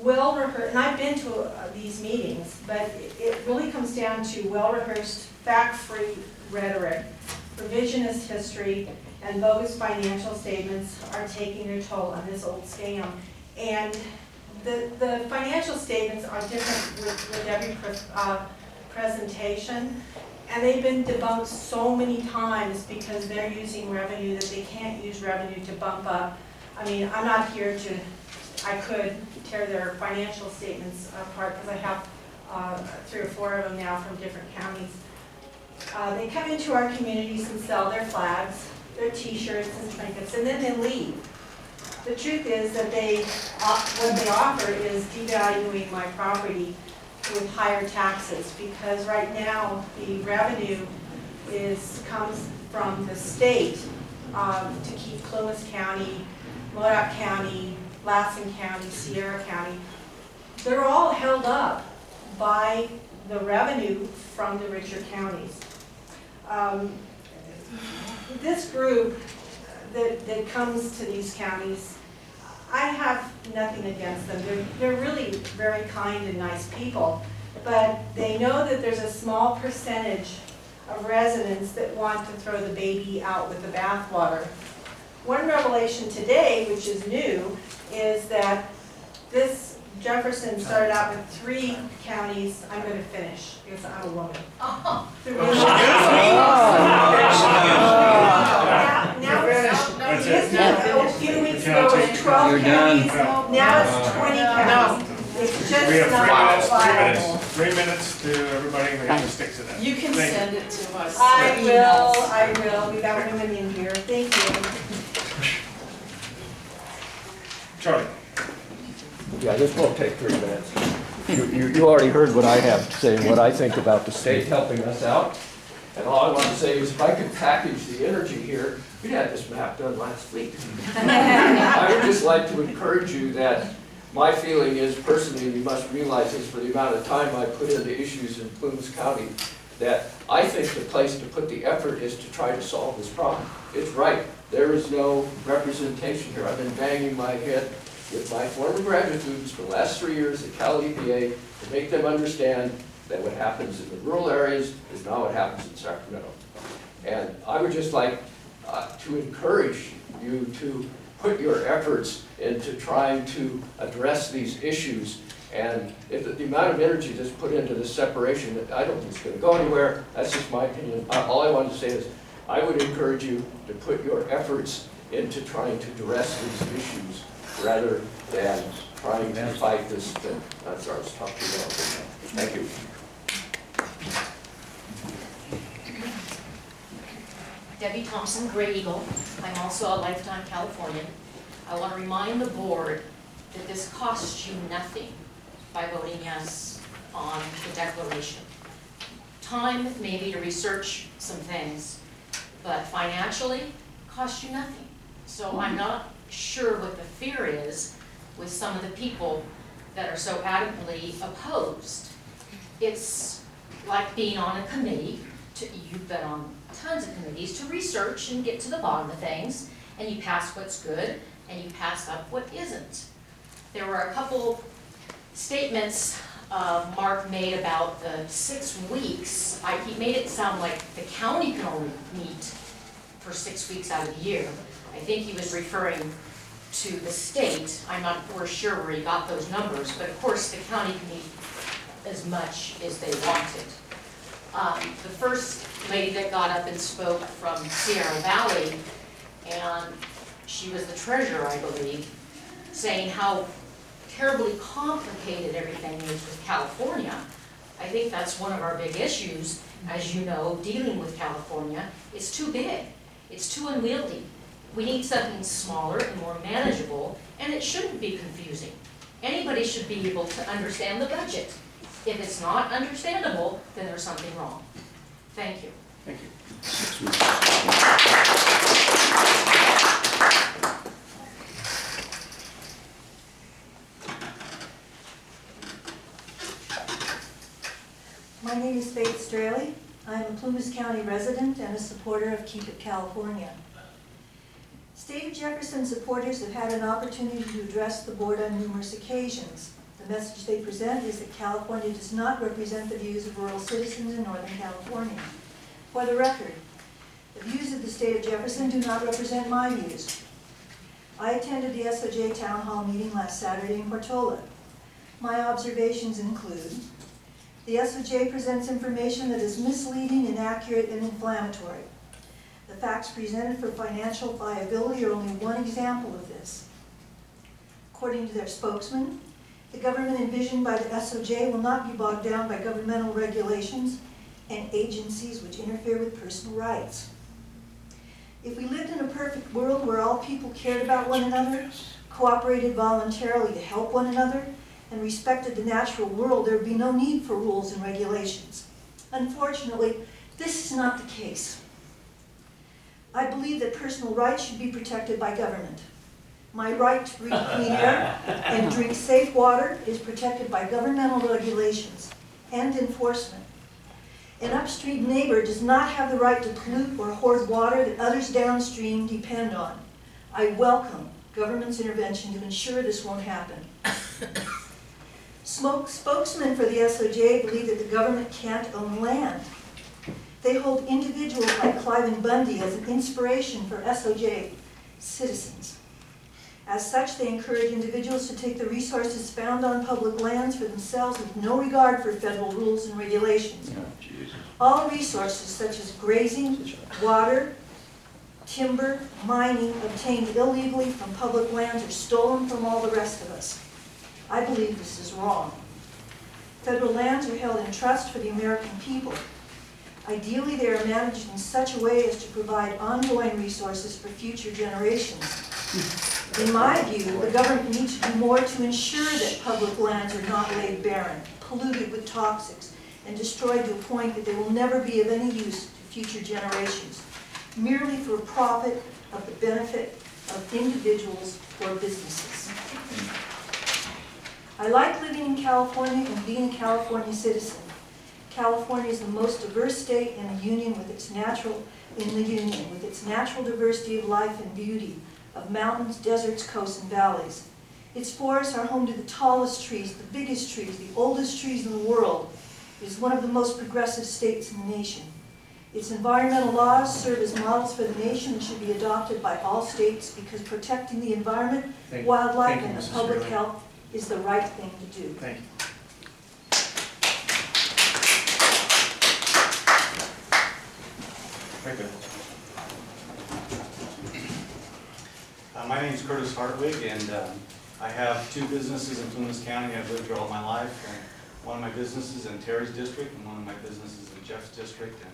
well-rehearsed, and I've been to these meetings, but it really comes down to well-rehearsed, fact-free rhetoric, revisionist history, and bogus financial statements are taking their toll on this old scam. And the financial statements are different with every presentation, and they've been debunked so many times because they're using revenue that they can't use revenue to bump up. I mean, I'm not here to, I could tear their financial statements apart because I have 3 or 4 of them now from different counties. They come into our communities and sell their flags, their t-shirts and trinkets, and then they leave. The truth is that what they offer is devaluing my property with higher taxes, because right now the revenue comes from the state to keep Plumas County, Modoc County, Lassen County, Sierra County. They're all held up by the revenue from the richer counties. This group that comes to these counties, I have nothing against them. They're really very kind and nice people, but they know that there's a small percentage of residents that want to throw the baby out with the bathwater. One revelation today, which is new, is that this Jefferson started out with 3 counties. I'm going to finish because I'm a woman. Now, a few weeks ago, it was 12 counties. Now it's 20 counties. It's We have just not 3 viable. 3 minutes to everybody, we have to stick to that. You can Thank send it to us. I will. We got women in here. Thank you. Charlie? Yeah, this won't take 3 minutes. You already heard what I have to say and what I think about the state helping us out. And all I want to say is if I could package the energy here, we had this map done last week. I would just like to encourage you that my feeling is personally, you must realize this for the amount of time I put into issues in Plumas County, that I think the place to put the effort is to try to solve this problem. It's right. There is no representation here. I've been banging my head with my former graduate students for the last 3 years at Cal EPA to make them understand that what happens in the rural areas is not what happens in Sacramento. And I would just like to encourage you to put your efforts into trying to address these issues. And if the amount of energy that's put into this separation, I don't think it's going to go anywhere. That's just my opinion. All I wanted to say is I would encourage you to put your efforts into trying to address these issues rather than trying to fight this thing. That's our talk to you about. Thank you. Debbie Thompson, Gray Eagle. I'm also a lifetime Californian. I want to remind the board that this costs you nothing by voting yes on the declaration. Time maybe to research some things, but financially costs you nothing. So I'm not sure what the fear is with some of the people that are so adamantly opposed. It's like being on a committee, you've been on tons of committees to research and get to the bottom of things, and you pass what's good and you pass up what isn't. There were a couple statements Mark made about the 6 weeks. He made it sound like the county can only meet for 6 weeks out of the year. I think he was referring to the state. I'm not, we're sure where he got those numbers, but of course the county can eat as much as they wanted. The first lady that got up and spoke from Sierra Valley, and she was the treasurer, I believe, saying how terribly complicated everything is with California. I think that's one of our big issues, as you know, dealing with California. It's too big, it's too unwieldy. We need something smaller and more manageable, and it shouldn't be confusing. Anybody should be able to understand the budget. If it's not understandable, then there's something wrong. Thank you. Thank you. My name is Faith Straley. I am a Plumas County resident and a supporter of Keep It California. State of Jefferson supporters have had an opportunity to address the board on numerous occasions. The message they present is that California does not represent the views of rural citizens in Northern California. For the record, the views of the state of Jefferson do not represent my views. I attended the SOJ Town Hall meeting last Saturday in Portola. My observations include: the SOJ presents information that is misleading, inaccurate, and inflammatory. The facts presented for financial viability are only one example of this. According to their spokesman, the government envisioned by the SOJ will not be bogged down by governmental regulations and agencies which interfere with personal rights. If we lived in a perfect world where all people cared about one another, cooperated voluntarily to help one another, and respected the natural world, there would be no need for rules and regulations. Unfortunately, this is not the case. I believe that personal rights should be protected by government. My right to breathe clean air and drink safe water is protected by governmental regulations and enforcement. An upstream neighbor does not have the right to pollute or hoard water that others downstream depend on. I welcome government's intervention to ensure this won't happen. Spokesmen for the SOJ believe that the government can't own land. They hold individuals like Cliven Bundy as an inspiration for SOJ citizens. As such, they encourage individuals to take the resources found on public lands for themselves with no regard for federal rules and regulations. All resources such as grazing, water, timber, mining obtained illegally from public lands are stolen from all the rest of us. I believe this is wrong. Federal lands are held in trust for the American people. Ideally, they are managed in such a way as to provide ongoing resources for future generations. In my view, the government needs to do more to ensure that public lands are not laid barren, polluted with toxics, and destroyed to a point that they will never be of any use to future generations, merely for profit of the benefit of individuals or businesses. I like living in California and being a California citizen. California is the most diverse state in the union with its natural diversity of life and beauty, of mountains, deserts, coasts, and valleys. Its forests are home to the tallest trees, the biggest trees, the oldest trees in the world. It is one of the most progressive states in the nation. Its environmental laws serve as models for the nation and should be adopted by all states because protecting the environment, wildlife, and the public health is the right thing to do. Thank you. Very good. My name is Curtis Hartwig, and I have two businesses in Plumas County. I've lived here all my life. And one of my businesses in Terry's district, and one of my businesses in Jeff's district. And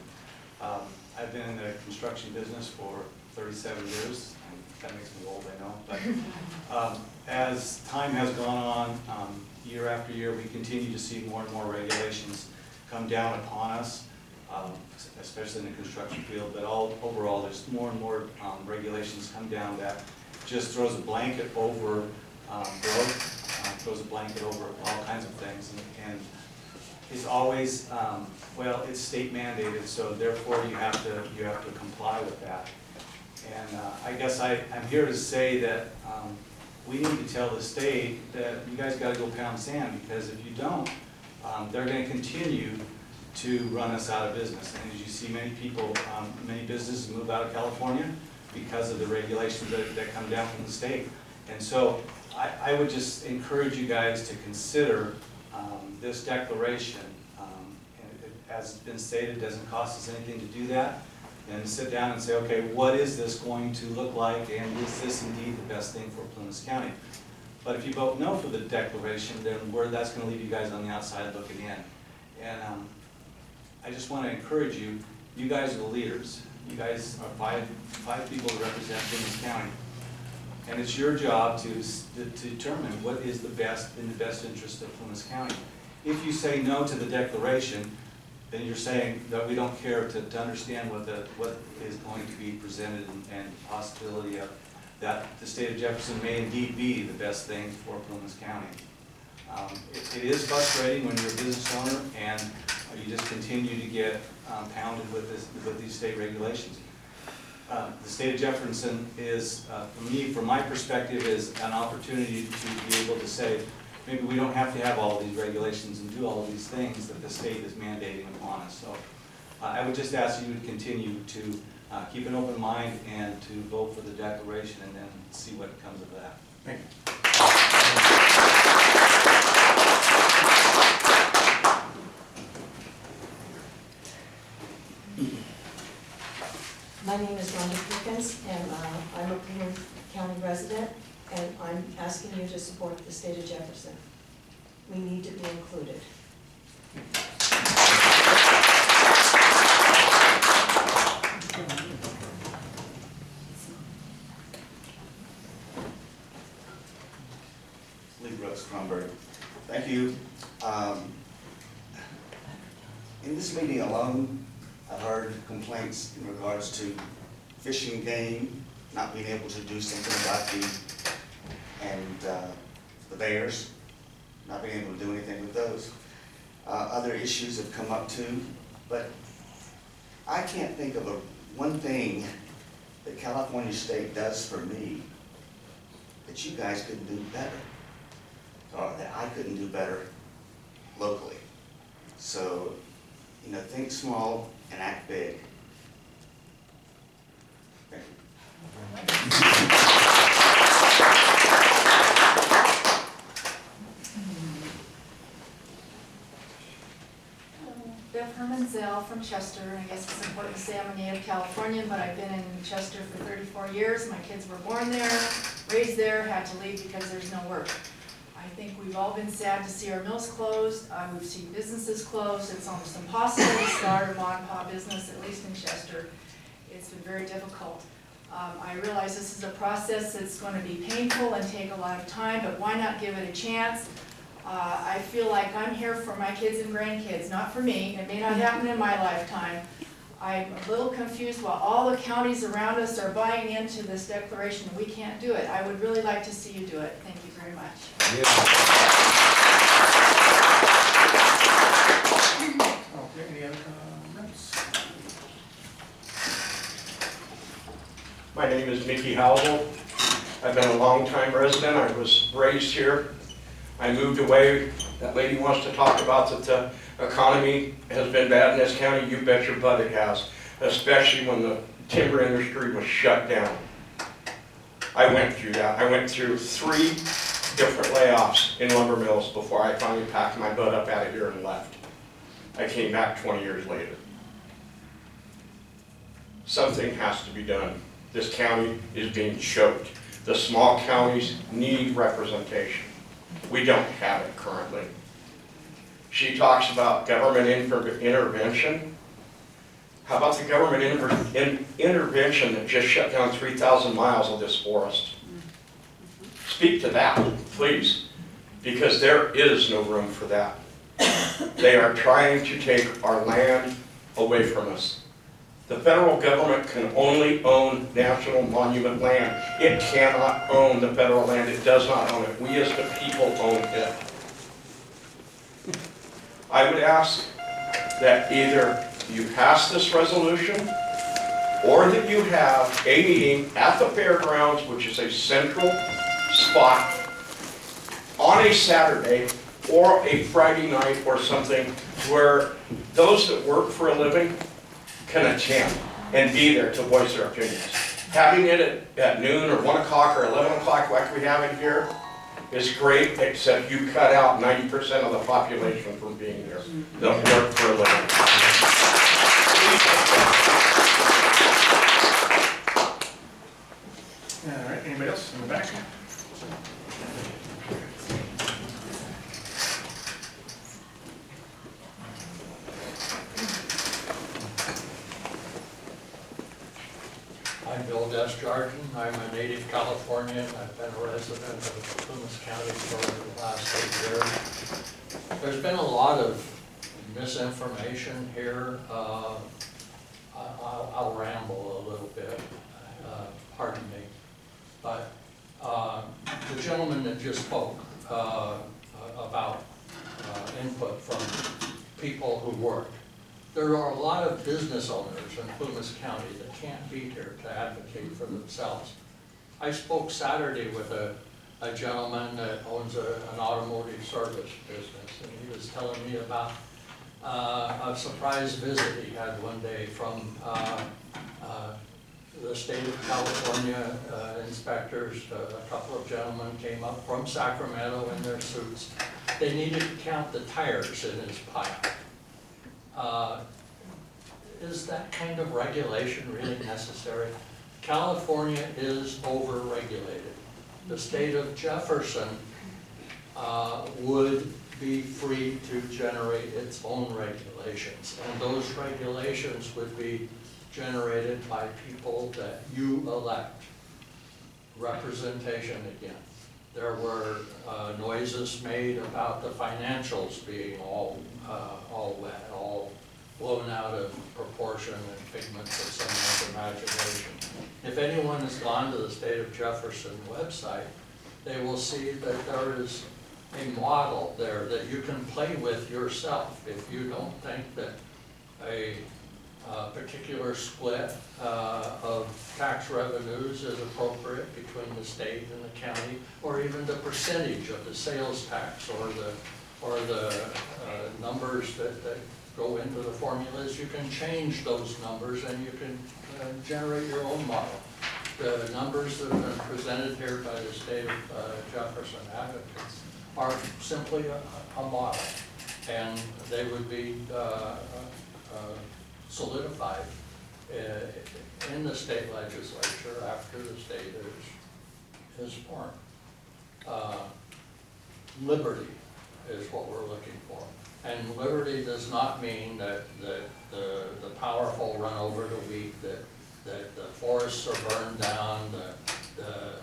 I've been in the construction business for 37 years. And that makes me old, I know. But as time has gone on, year after year, we continue to see more and more regulations come down upon us. Especially in the construction field, but overall, there's more and more regulations come down that just throws a blanket over growth, throws a blanket over all kinds of things, and is always, well, it's state mandated, so therefore you have to comply with that. And I guess I'm here to say that we need to tell the state that you guys got to go pound sand, because if you don't, they're going to continue to run us out of business. And as you see, many people, many businesses move out of California because of the regulations that come down from the state. And so I would just encourage you guys to consider this declaration. As it's been stated, it doesn't cost us anything to do that. And sit down and say, okay, what is this going to look like, and is this indeed the best thing for Plumas County? But if you vote no for the declaration, then that's going to leave you guys on the outside looking in. And I just want to encourage you, you guys are the leaders. You guys are five people that represent Plumas County. And it's your job to determine what is the best, in the best interest of Plumas County. If you say no to the declaration, then you're saying that we don't care to understand what is going to be presented and the possibility of that the state of Jefferson may indeed be the best thing for Plumas County. It is frustrating when you're a business owner and you just continue to get pounded with these state regulations. The state of Jefferson is, for me, from my perspective, is an opportunity to be able to say, maybe we don't have to have all of these regulations and do all of these things that the state is mandating upon us. So I would just ask you to continue to keep an open mind and to vote for the declaration and then see what comes of that. Thank you. My name is Rhonda Pickens, and I'm a Plumas County resident, and I'm asking you to support the state of Jefferson. We need to be included. Lee Brooks, Cronberg. Thank you. In this meeting alone, I've heard complaints in regards to fishing game, not being able to do something about the bears, not being able to do anything with those. Other issues have come up too, but I can't think of one thing that California State does for me that you guys couldn't do better, or that I couldn't do better locally. So, you know, think small and act big. Thank you. Bev Hermanzell from Chester. I guess it's important to say I'm a native Californian, but I've been in Chester for 34 years. My kids were born there, raised there, had to leave because there's no work. I think we've all been sad to see our mills closed. We've seen businesses closed. It's almost impossible to start a mom and pop business, at least in Chester. It's been very difficult. I realize this is a process that's going to be painful and take a lot of time, but why not give it a chance? I feel like I'm here for my kids and grandkids, not for me. It may not happen in my lifetime. I'm a little confused while all the counties around us are buying into this declaration. We can't do it. I would really like to see you do it. Thank you very much. Okay, any other comments? My name is Mickey Howell. I've been a long-time resident. I was raised here. I moved away. That lady wants to talk about that the economy has been bad in this county. You bet your butt it has, especially when the timber industry was shut down. I went through that. I went through 3 different layoffs in lumber mills before I finally packed my butt up out of here and left. I came back 20 years later. Something has to be done. This county is being choked. The small counties need representation. We don't have it currently. She talks about government intervention. How about the government intervention that just shut down 3,000 miles of this forest? Speak to that, please, because there is no room for that. They are trying to take our land away from us. The federal government can only own national monument land. It cannot own the federal land. It does not own it. We as the people own it. I would ask that either you pass this resolution or that you have a meeting at the fairgrounds, which is a central spot, on a Saturday or a Friday night or something where those that work for a living can attend and be there to voice their opinions. having it at noon or 1 o'clock or 11 o'clock like we have it here is great, except you cut out 90% of the population from being here. They'll work for a living. All right, anybody else in the back? I'm Bill Desjardins. I'm a native Californian. I've been a resident of Plumas County for the last 8 years. There's been a lot of misinformation here. I'll ramble a little bit, pardon me. But the gentleman that just spoke about input from people who work. There are a lot of business owners in Plumas County that can't be here to advocate for themselves. I spoke Saturday with a gentleman that owns an automotive service business, and he was telling me about a surprise visit he had one day from the state of California inspectors. A couple of gentlemen came up from Sacramento in their suits. They needed to count the tires in his pile. Is that kind of regulation really necessary? California is over-regulated. The state of Jefferson would be free to generate its own regulations, and those regulations would be generated by people that you elect. Representation again. There were noises made about the financials being all wet, all blown out of proportion and figments of someone's imagination. If anyone has gone to the State of Jefferson website, they will see that there is a model there that you can play with yourself. If you don't think that a particular split of tax revenues is appropriate between the state and the county, or even the percentage of the sales tax or the numbers that go into the formulas, you can change those numbers and you can generate your own model. The numbers that have been presented here by the state of Jefferson advocates are simply a model, and they would be solidified in the state legislature after the state is formed. Liberty is what we're looking for. And liberty does not mean that the powerful run over the weak, that the forests are burned down, the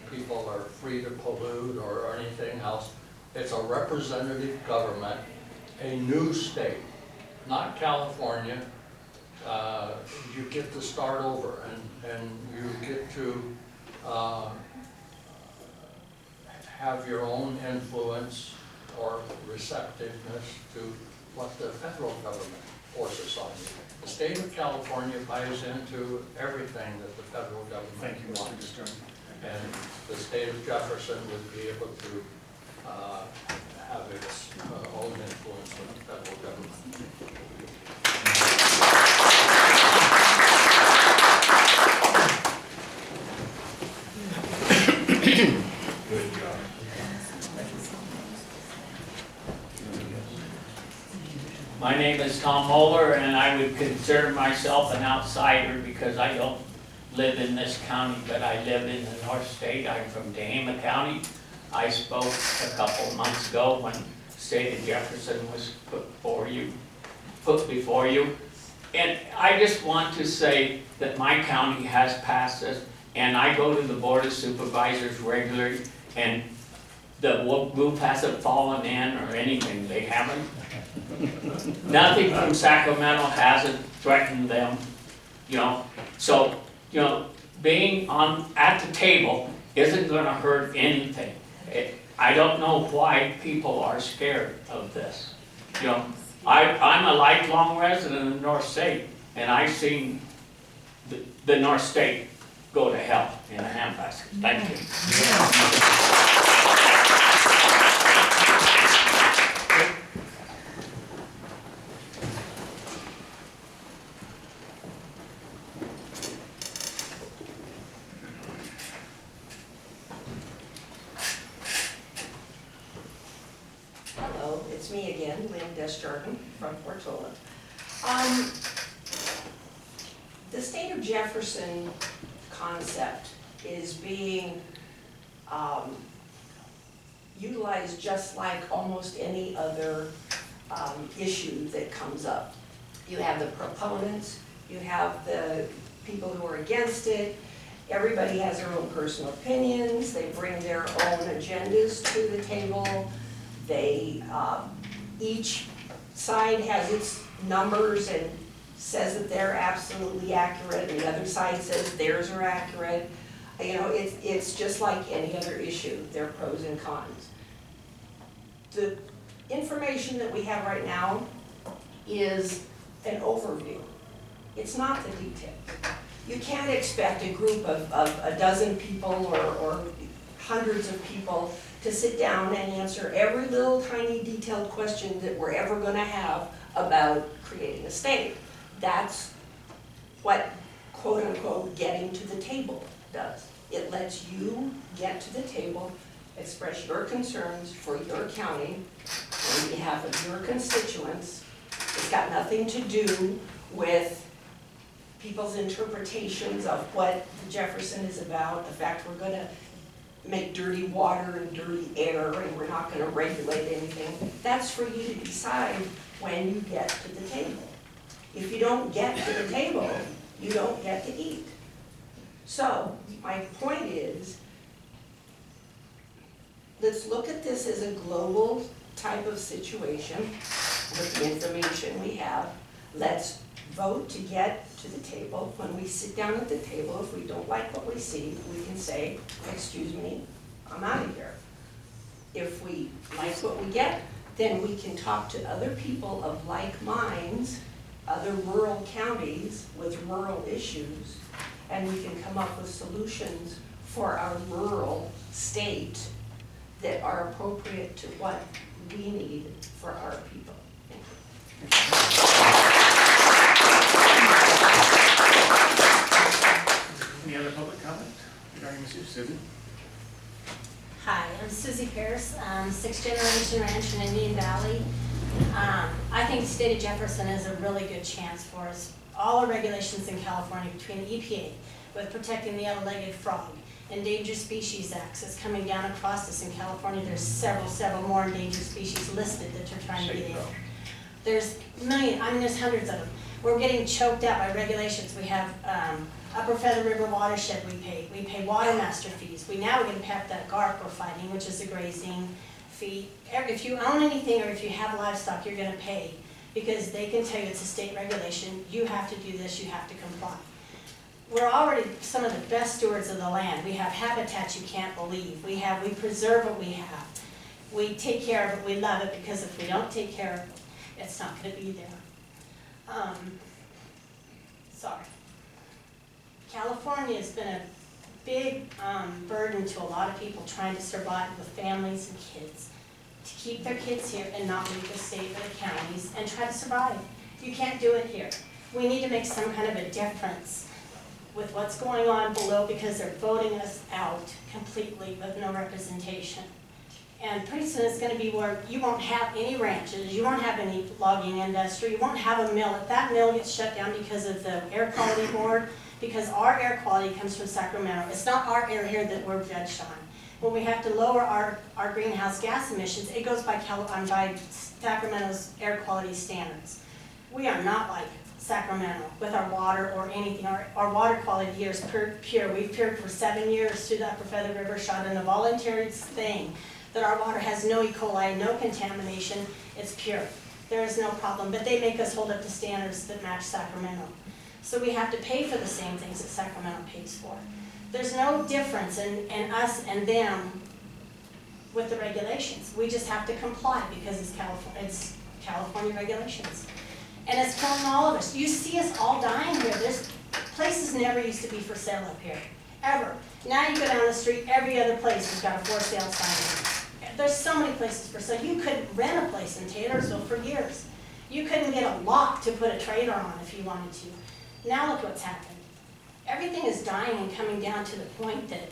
people are free to pollute or anything else. It's a representative government, a new state, not California. You get to start over, and you get to have your own influence or receptiveness to what the federal government forces on you. The state of California buys into everything that the federal government Thank you, Mr. wants. Stern. And the state of Jefferson would be able to have its own influence with the federal government. Good job. My name is Tom Moeller, and I would consider myself an outsider because I don't live in this county, but I live in the North State. I'm from Tehama County. I spoke a couple of months ago when the state of Jefferson was put before you. And I just want to say that my county has passed this, and I go to the Board of Supervisors regularly, and the roof hasn't fallen in or anything. They haven't. Nothing from Sacramento hasn't threatened them, you know. So, you know, being at the table isn't going to hurt anything. I don't know why people are scared of this. You know, I'm a lifelong resident of the North State, and I've seen the North State go to hell in a handbasket. Thank you. again, Lynn Desjardins from Portola. The state of Jefferson concept is being utilized just like almost any other issue that comes up. You have the proponents, you have the people who are against it. Everybody has their own personal opinions. They bring their own agendas to the table. They, each side has its numbers and says that they're absolutely accurate, and the other side says theirs are accurate. You know, it's just like any other issue. There are pros and cons. The information that we have right now is an overview. It's not the details. You can't expect a group of a dozen people or hundreds of people to sit down and answer every little tiny detailed question that we're ever going to have about creating a state. That's what quote-unquote getting to the table does. It lets you get to the table, express your concerns for your county on behalf of your constituents. It's got nothing to do with people's interpretations of what Jefferson is about, the fact we're gonna make dirty water and dirty air and we're not gonna regulate anything. That's for you to decide when you get to the table. If you don't get to the table, you don't get to eat. So, my point is, let's look at this as a global type of situation with the information we have. Let's vote to get to the table. When we sit down at the table, if we don't like what we see, we can say, excuse me, I'm out of here. If we like what we get, then we can talk to other people of like minds, other rural counties with rural issues, and we can come up with solutions for our rural state that are appropriate to what we need for our people. Any other public comment regarding this issue? Susan? Hi, I'm Susie Pierce, sixth generation rancher in Indian Valley. I think the state of Jefferson is a really good chance for us. All our regulations in California between the EPA with protecting the yellow-legged frog, Endangered Species Acts is coming down across us in California. There's several more endangered species listed that are trying to get in. There's there's hundreds of them. We're getting choked out by regulations. We have Upper Feather River watershed we pay water master fees. Now we're going to pay that GARP we're fighting, which is a grazing fee. If you own anything or if you have livestock, you're going to pay because they can tell you it's a state regulation. You have to do this, you have to comply. We're already some of the best stewards of the land. We have habitats you can't believe. We preserve what we have. We take care of it, we love it, because if we don't take care of it, it's not going to be there. Sorry. California has been a big burden to a lot of people trying to survive with families and kids, to keep their kids here and not leave the state or the counties and try to survive. You can't do it here. We need to make some kind of a difference with what's going on below because they're voting us out completely with no representation. And pretty soon it's going to be where you won't have any ranches, you won't have any logging industry, you won't have a mill. If that mill gets shut down because of the air quality board, because our air quality comes from Sacramento, it's not our air here that we're judged on. When we have to lower our greenhouse gas emissions, it goes by Sacramento's air quality standards. We are not like Sacramento with our water or anything. Our water quality here is pure. We've pured for 7 years through the Upper Feather River, shot in a voluntary thing that our water has no E. coli, no contamination, it's pure. There is no problem, but they make us hold up to standards that match Sacramento. So we have to pay for the same things that Sacramento pays for. There's no difference in us and them with the regulations. We just have to comply because it's California regulations. And it's killing all of us. You see us all dying here. There's places never used to be for sale up here, ever. Now you go down the street, every other place has got a for sale sign. There's so many places for sale. You couldn't rent a place in Taylorsville for years. You couldn't get a lot to put a trailer on if you wanted to. Now look what's happened. Everything is dying and coming down to the point that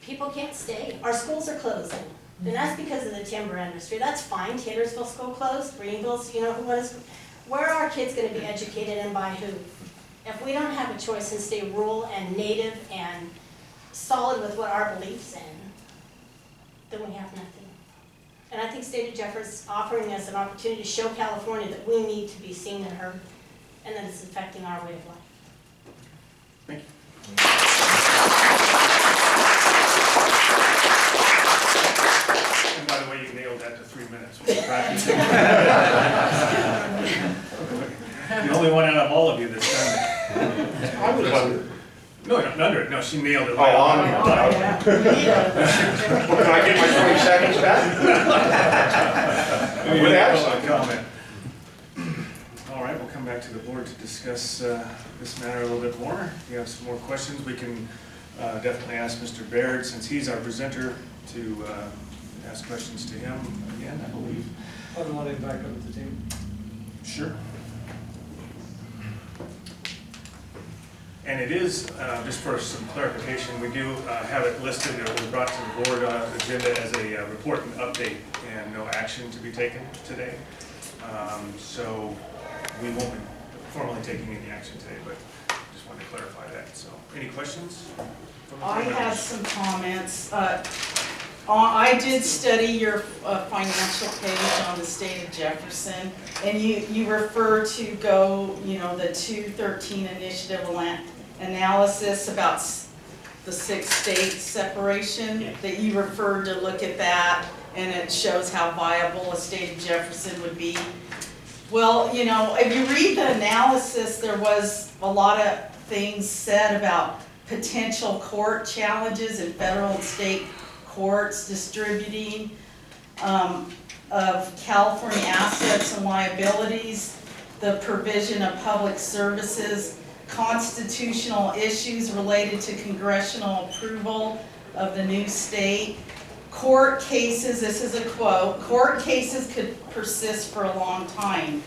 people can't stay. Our schools are closing. And that's because of the timber industry. That's fine, Taylorsville School closed, Greenville's, where are our kids gonna be educated and by who? If we don't have a choice and stay rural and native and solid with what our beliefs in, then we have nothing. And I think State of Jefferson offering us an opportunity to show California that we need to be seen and heard, and that it's affecting our way of life. Thank you. And by the way, you nailed that to 3 minutes. Practicing. The only one out of all of you that's done that. I was wondering. No, not under it. No, she nailed it. Oh, on it. Well, can I get my 20 seconds back? Maybe Would have public comment. All right, we'll come back to the board to discuss this matter a little bit more. If you have some more questions, we can definitely ask Mr. Baird, since he's our presenter, to ask questions to him again, I believe. I'd want him back up at the team. Sure. And it is, just for some clarification, we do have it listed, or we brought to the board agenda as a report and update, and no action to be taken today. So we won't be formally taking any action today, but just wanted to clarify that. So, any questions? I have some comments. I did study your financial page on the State of Jefferson, and you refer to the 213 initiative analysis about the 6-state separation, that you referred to look at that, and it shows how viable a State of Jefferson would be. Well, if you read the analysis, there was a lot of things said about potential court challenges in federal and state courts distributing of California assets and liabilities, the provision of public services, constitutional issues related to congressional approval of the new state, court cases, this is a quote, court cases could persist for a long time.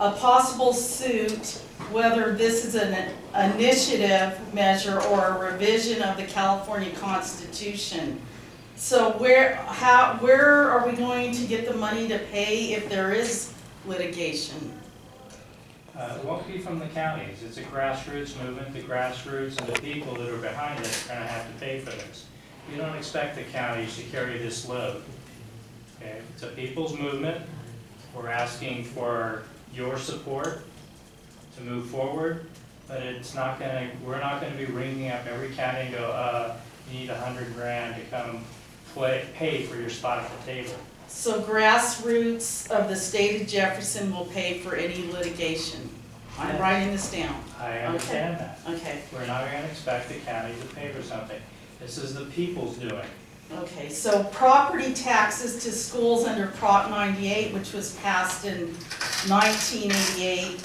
A possible suit, whether this is an initiative measure or a revision of the California Constitution. So where are we going to get the money to pay if there is litigation? It won't be from the counties. It's a grassroots movement. The grassroots and the people that are behind it are going to have to pay for this. You don't expect the counties to carry this load. Okay? It's a people's movement. We're asking for your support to move forward, but we're not going to be ringing up every county and go, you need $100,000 to come pay for your spot at the table. So grassroots of the State of Jefferson will pay for any litigation. I'm writing this down. I understand that. Okay. We're not going to expect the county to pay for something. This is the people's doing. Okay, so property taxes to schools under Prop 98, which was passed in 1988,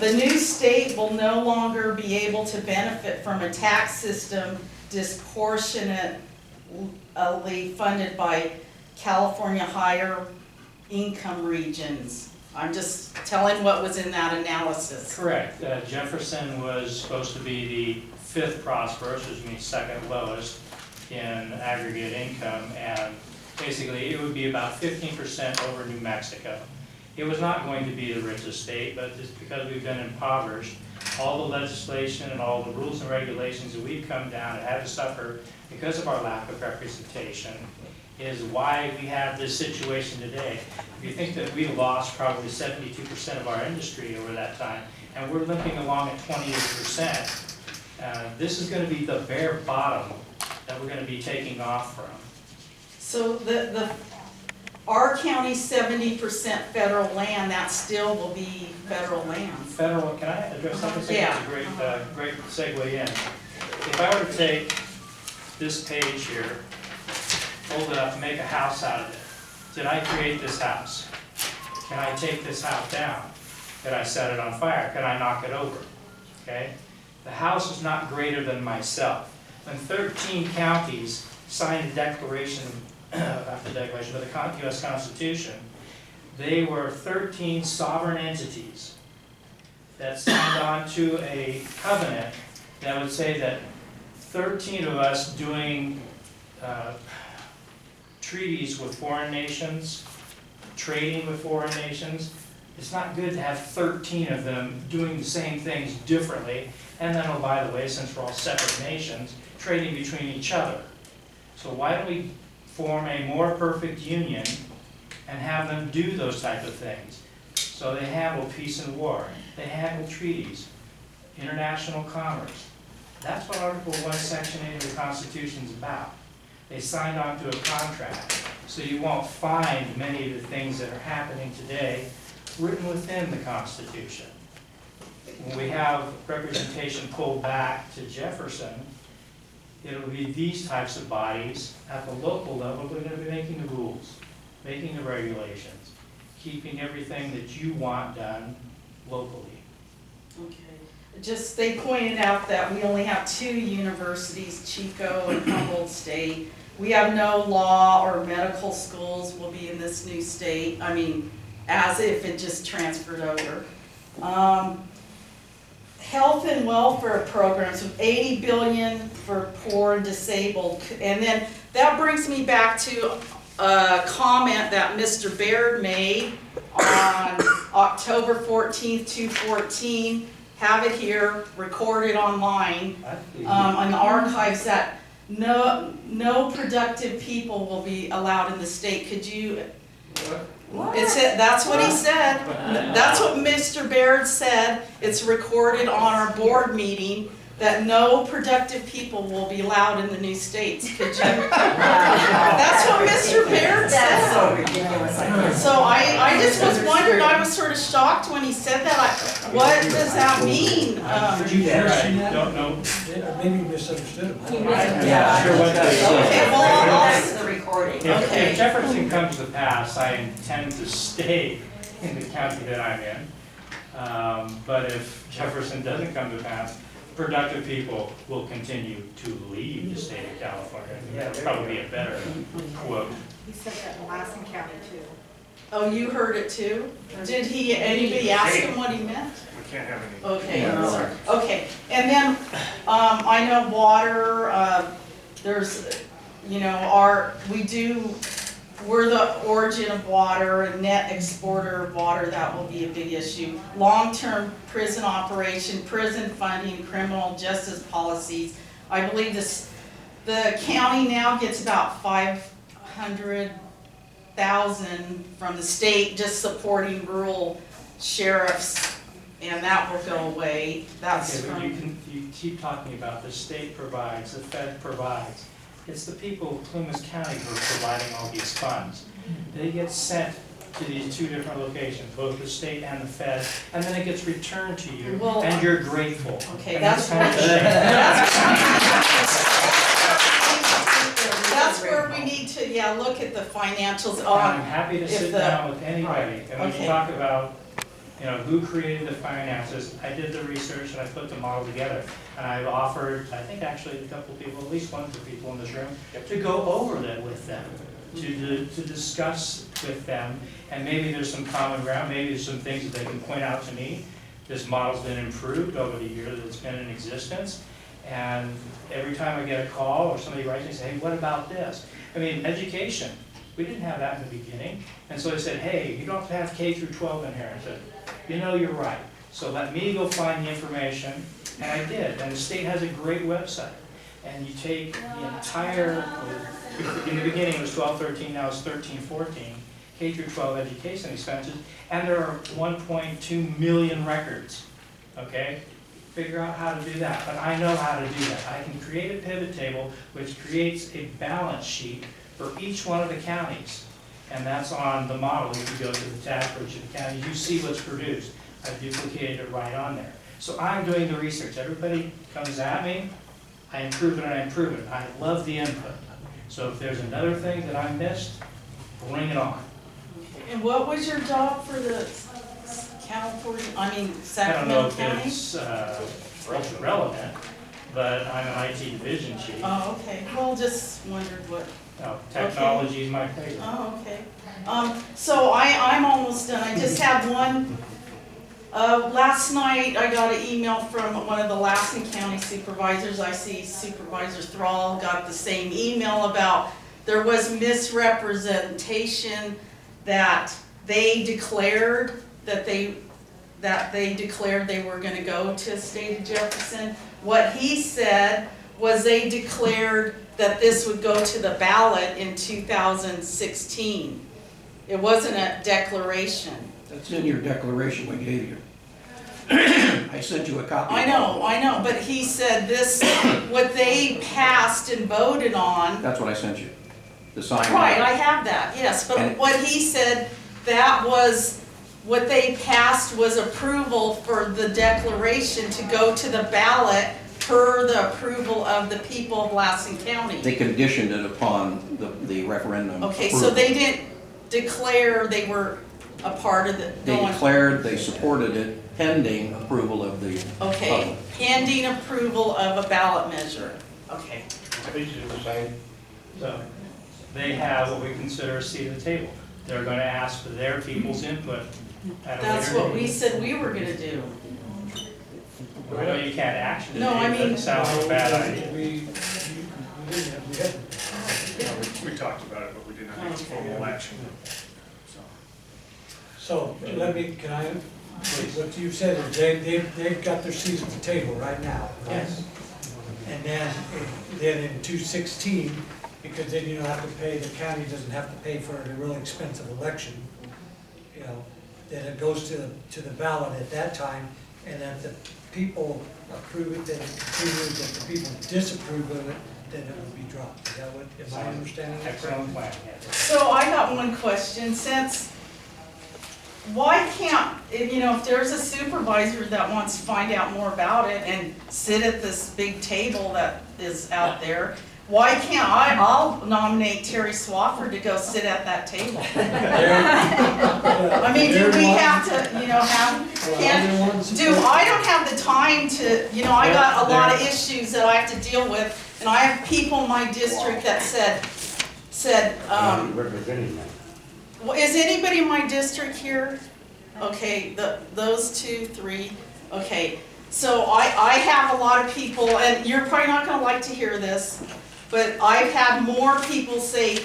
the new state will no longer be able to benefit from a tax system disproportionately funded by California higher income regions. I'm just telling what was in that analysis. Correct. Jefferson was supposed to be the 5th prosperous, which means 2nd lowest in aggregate income, and basically it would be about 15% over New Mexico. It was not going to be the richest state, but just because we've been impoverished, all the legislation and all the rules and regulations that we've come down and had to suffer because of our lack of representation is why we have this situation today. If you think that we lost probably 72% of our industry over that time, and we're limping along at 28%, this is going to be the bare bottom that we're going to be taking off from. So our county 70% federal land, that still will be federal land. Federal, can I address something? Yeah. It's a great segue in. If I were to take this page here, fold it up, and make a house out of it, did I create this house? Can I take this house down? Can I set it on fire? Can I knock it over? Okay? The house is not greater than myself. When 13 counties signed the declaration, not the declaration, but the U.S. Constitution, they were 13 sovereign entities that signed on to a covenant that would say that 13 of us doing treaties with foreign nations, trading with foreign nations, it's not good to have 13 of them doing the same things differently. And then, oh, by the way, since we're all separate nations, trading between each other. So why don't we form a more perfect union and have them do those type of things? So they handle peace and war. They handle treaties, international commerce. That's what Article 1, Section 8 of the Constitution is about. They signed on to a contract. So you won't find many of the things that are happening today written within the Constitution. When we have representation pulled back to Jefferson, it'll be these types of bodies at the local level that are going to be making the rules, making the regulations, keeping everything that you want done locally. Okay. Just, they pointed out that we only have 2 universities, Chico and Humboldt State. We have no law or medical schools will be in this new state. I mean, as if it just transferred over. Health and welfare programs with $80 billion for poor and disabled. And then that brings me back to a comment that Mr. Baird made on October 14th, 2014. Have it here, recorded online, on the archives, that no productive people will be allowed in the state. Could you? That's what he said. That's what Mr. Baird said. It's recorded on our board meeting that no productive people will be allowed in the new states. Could you? That's what Mr. Baird said. That's so ridiculous. So I just was wondering, I was sort of shocked when he said that. What does that mean? I don't know. Maybe misunderstood him. I'm not sure what that is. Okay, well, That's the recording. If Jefferson comes to pass, I intend to stay in the county that I'm in. But if Jefferson doesn't come to pass, productive people will continue to leave the state of California. That would probably be a better quote. He said that in Lassen County too. Oh, you heard it too? Did anybody ask him what he meant? We can't have any. Okay, sorry. Okay, and then, I know water, there's, you know, we're the origin of water and net exporter of water. That will be a big issue. Long-term prison operation, prison funding, criminal justice policies. I believe the county now gets about $500,000 from the state just supporting rural sheriffs, and that will go away. That's Okay, but you keep talking about the state provides, the Fed provides. It's the people of Plumas County who are providing all these funds. They get sent to these 2 different locations, both the state and the Fed, and then it gets returned to you, Well, and you're grateful. Okay, And that's kind of what- shame. That's where we need to, look at the financials And on. I'm happy to sit down with anybody, and when Okay. you talk about, you know, who created the finances, I did the research and I put the model together. And I've offered, I think actually a couple people, at least one of the people in this room, to go over that with them, to discuss with them, and maybe there's some common ground, maybe there's some things that they can point out to me. This model's been improved over the years that it's been in existence, and every time I get a call or somebody writes me and says, hey, what about this? I mean, education, we didn't have that in the beginning, and so I said, hey, you don't have to have K through 12 in here. I said, you know, you're right, so let me go find the information, and I did, and the state has a great website. And you take the entire, in the beginning it was 12, 13, now it's 13, 14, K through 12 education expenses, and there are 1.2 million records, okay? Figure out how to do that, but I know how to do that. I can create a pivot table which creates a balance sheet for each one of the counties. And that's on the model. If you go to the tab for each of the counties, you see what's produced. I've duplicated it right on there. So I'm doing the research. Everybody comes at me, I improve it and I improve it. I love the input. So if there's another thing that I missed, bring it on. And what was your job for the California, I don't know Sacramento if County? it's relevant, but I'm an IT division chief. Oh, okay, well, just wondered what. Technology is my favorite. Oh, okay. So I'm almost done. I just have one. Last night, I got an email from one of the Lassen County supervisors. I see Supervisor Thrall got the same email about there was misrepresentation that they declared that they declared they were gonna go to State of Jefferson. What he said was they declared that this would go to the ballot in 2016. It wasn't a declaration. That's in your declaration we gave you. I sent you a copy. I know, but he said this, what they passed and voted on. That's what I sent you, the sign. Right, I have that, yes, but what he said, that was, what they passed was approval for the declaration to go to the ballot per the approval of the people of Lassen County. They conditioned it upon the referendum. Okay, so approval. they didn't declare they were a part of the. They declared they supported it pending approval of the Okay, public. pending approval of a ballot measure, okay. So they have what we consider a seat at the table. They're gonna ask for their people's input at a later That's what date. we said we were gonna do. I know you can't action No, I it, mean- it sounds like a bad idea. We talked about it, but we did not take formal action. So, can I, what you said is they've got their seats at the table right now, right? Yes. And then in 216, because then you don't have to pay, the county doesn't have to pay for a really expensive election, you know, then it goes to the ballot at that time, and if the people approve it, then it continues, if the people disapprove of it, then it will be dropped. Is that what, am I understanding that correctly? Excellent plan, yes. So I got one question, why can't, if there's a supervisor that wants to find out more about it and sit at this big table that is out there, why can't I'll nominate Terry Swafford to go sit at that table. I mean, do we have to, I don't have the time to, I got a lot of issues that I have to deal with, and I have people in my district that said, well, is anybody in my district here? Okay, those 2, 3, okay. So I have a lot of people, and you're probably not gonna like to hear this, but I've had more people say,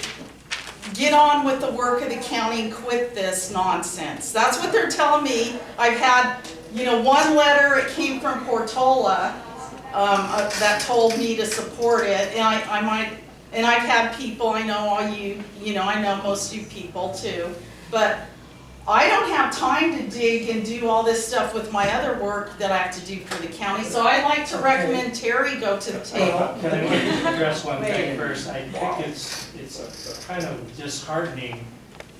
get on with the work of the county and quit this nonsense. That's what they're telling me. I've had, one letter, it came from Portola, that told me to support it, and and I've had people, I know all you, I know most of you people too, but I don't have time to dig and do all this stuff with my other work that I have to do for the county, so I'd like to recommend Terry go to the table. Can I address one thing first? I think it's kind of disheartening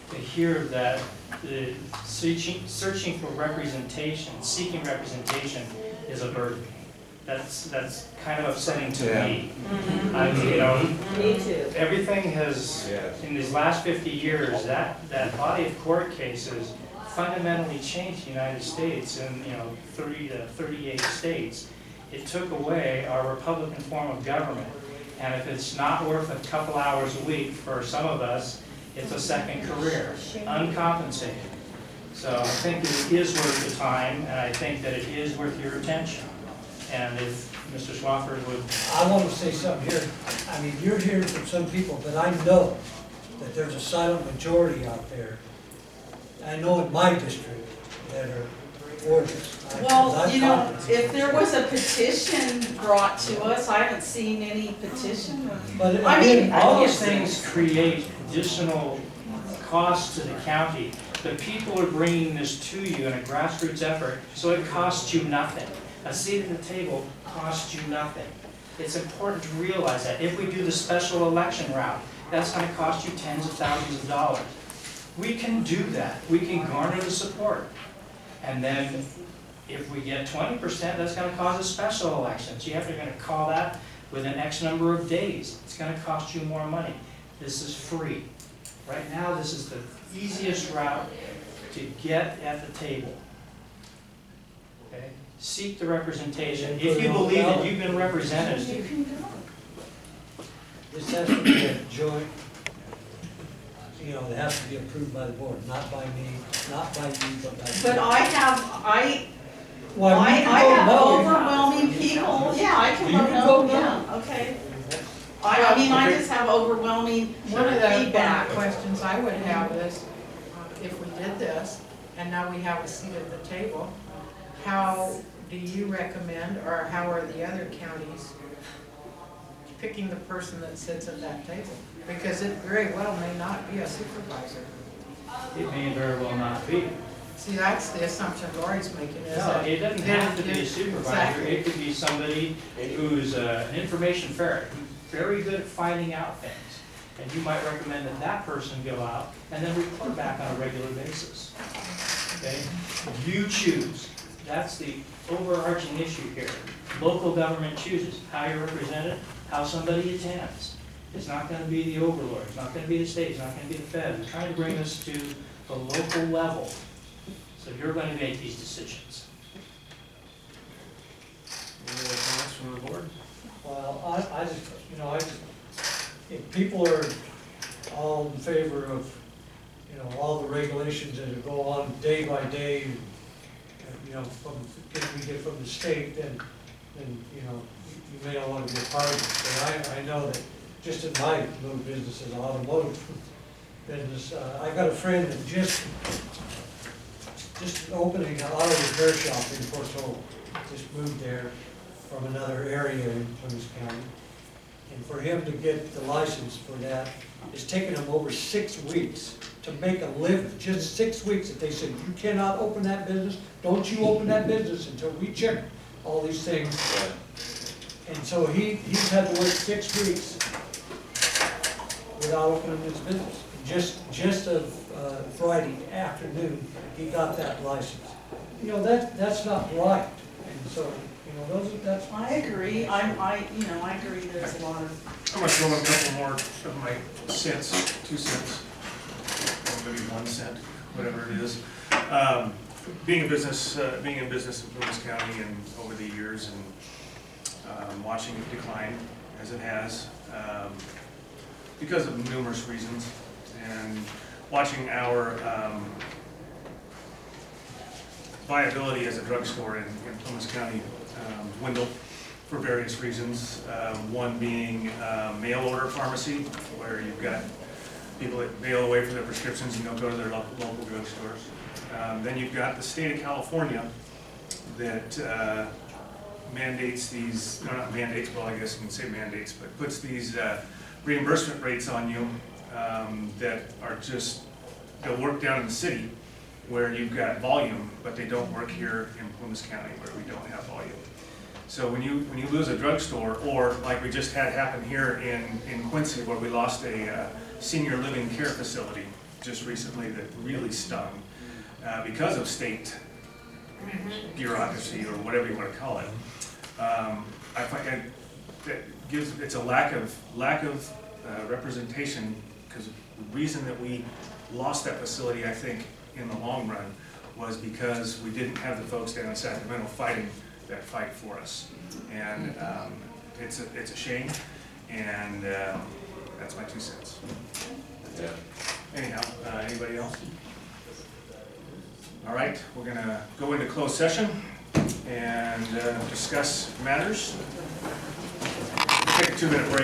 to hear that the searching for representation, seeking representation is a burden. That's kind of upsetting to me. Me too. Everything has, in these last 50 years, that body of court cases fundamentally changed the United States in 30 to 38 states. It took away our Republican form of government, and if it's not worth a couple hours a week for some of us, it's a second career, uncompensated. So I think it is worth the time, and I think that it is worth your attention. And if Mr. Swafford would... I want to say something here. I mean, you're hearing from some people, but I know that there's a silent majority out there. I know in my district that are for this. Well, if there was a petition brought to us, I haven't seen any petition. But I mean, all those things create additional costs to the county. The people are bringing this to you in a grassroots effort, so it costs you nothing. A seat at the table costs you nothing. It's important to realize that. If we do the special election route, that's going to cost you tens of thousands of dollars. We can do that. We can garner the support. And then if we get 20%, that's going to cause a special election. So you're going to call that within X number of days. It's going to cost you more money. This is free. Right now, this is the easiest route to get at the table. Okay? Seek the representation. If you believe that you've been represented. This has to be a joint, it has to be approved by the board, not by me, not by you, but by you. But I have overwhelming people, yeah, I can vote no, yeah, okay. I I mean, I just have overwhelming One of the feedback. questions I would have is, if we did this, and now we have a seat at the table, how do you recommend, or how are the other counties picking the person that sits at that table? Because it very well may not be a supervisor. It may very well not be. See, that's the assumption Lori's making, is No, that. it doesn't have to be a supervisor, Exactly. it could be somebody who's an information ferret, who's very good at finding out things. And you might recommend that that person go out and then report back on a regular basis. Okay? You choose. That's the overarching issue here. Local government chooses how you're represented, how somebody attends. It's not gonna be the overlord, it's not gonna be the state, it's not gonna be the Fed. We're trying to bring us to the local level. So you're going to make these decisions. Any other comments from the board? Well, I just, if people are all in favor of, all the regulations that go on day by day, from, we get from the state, then, you may not want to be a part of it. But I know that just in my little business as an automotive business, I got a friend that just opening an auto repair shop in Portola. Just moved there from another area in Plumas County. And for him to get the license for that, it's taken him over 6 weeks to make a living. Just 6 weeks that they said, you cannot open that business, don't you open that business until we check all these things. And so he's had to work 6 weeks without opening his business. Just of Friday afternoon, he got that license. That's not right. And so, that's. I agree, I agree there's a lot of. I'm gonna throw in a couple more of my cents, 2 cents, or maybe 1 cent, whatever it is. Being in business in Plumas County and over the years and watching it decline as it has, because of numerous reasons, and watching our viability as a drugstore in Plumas County dwindle for various reasons. One being mail order pharmacy, where you've got people that bail away for their prescriptions and don't go to their local drugstores. Then you've got the state of California that mandates these, no, not mandates, well, I guess you can say mandates, but puts these reimbursement rates on you that are just, they'll work down in the city where you've got volume, but they don't work here in Plumas County where we don't have volume. So when you lose a drugstore, or like we just had happen here in Quincy, where we lost a senior living care facility just recently that really stung because of state bureaucracy or whatever you want to call it. I find that it's a lack of representation, because the reason that we lost that facility, I think, in the long run, was because we didn't have the folks down in Sacramento fighting that fight for us. And it's a shame, and that's my 2 cents. Yeah. Anyhow, anybody else? All right, we're gonna go into closed session and discuss matters. Take a 2-minute break.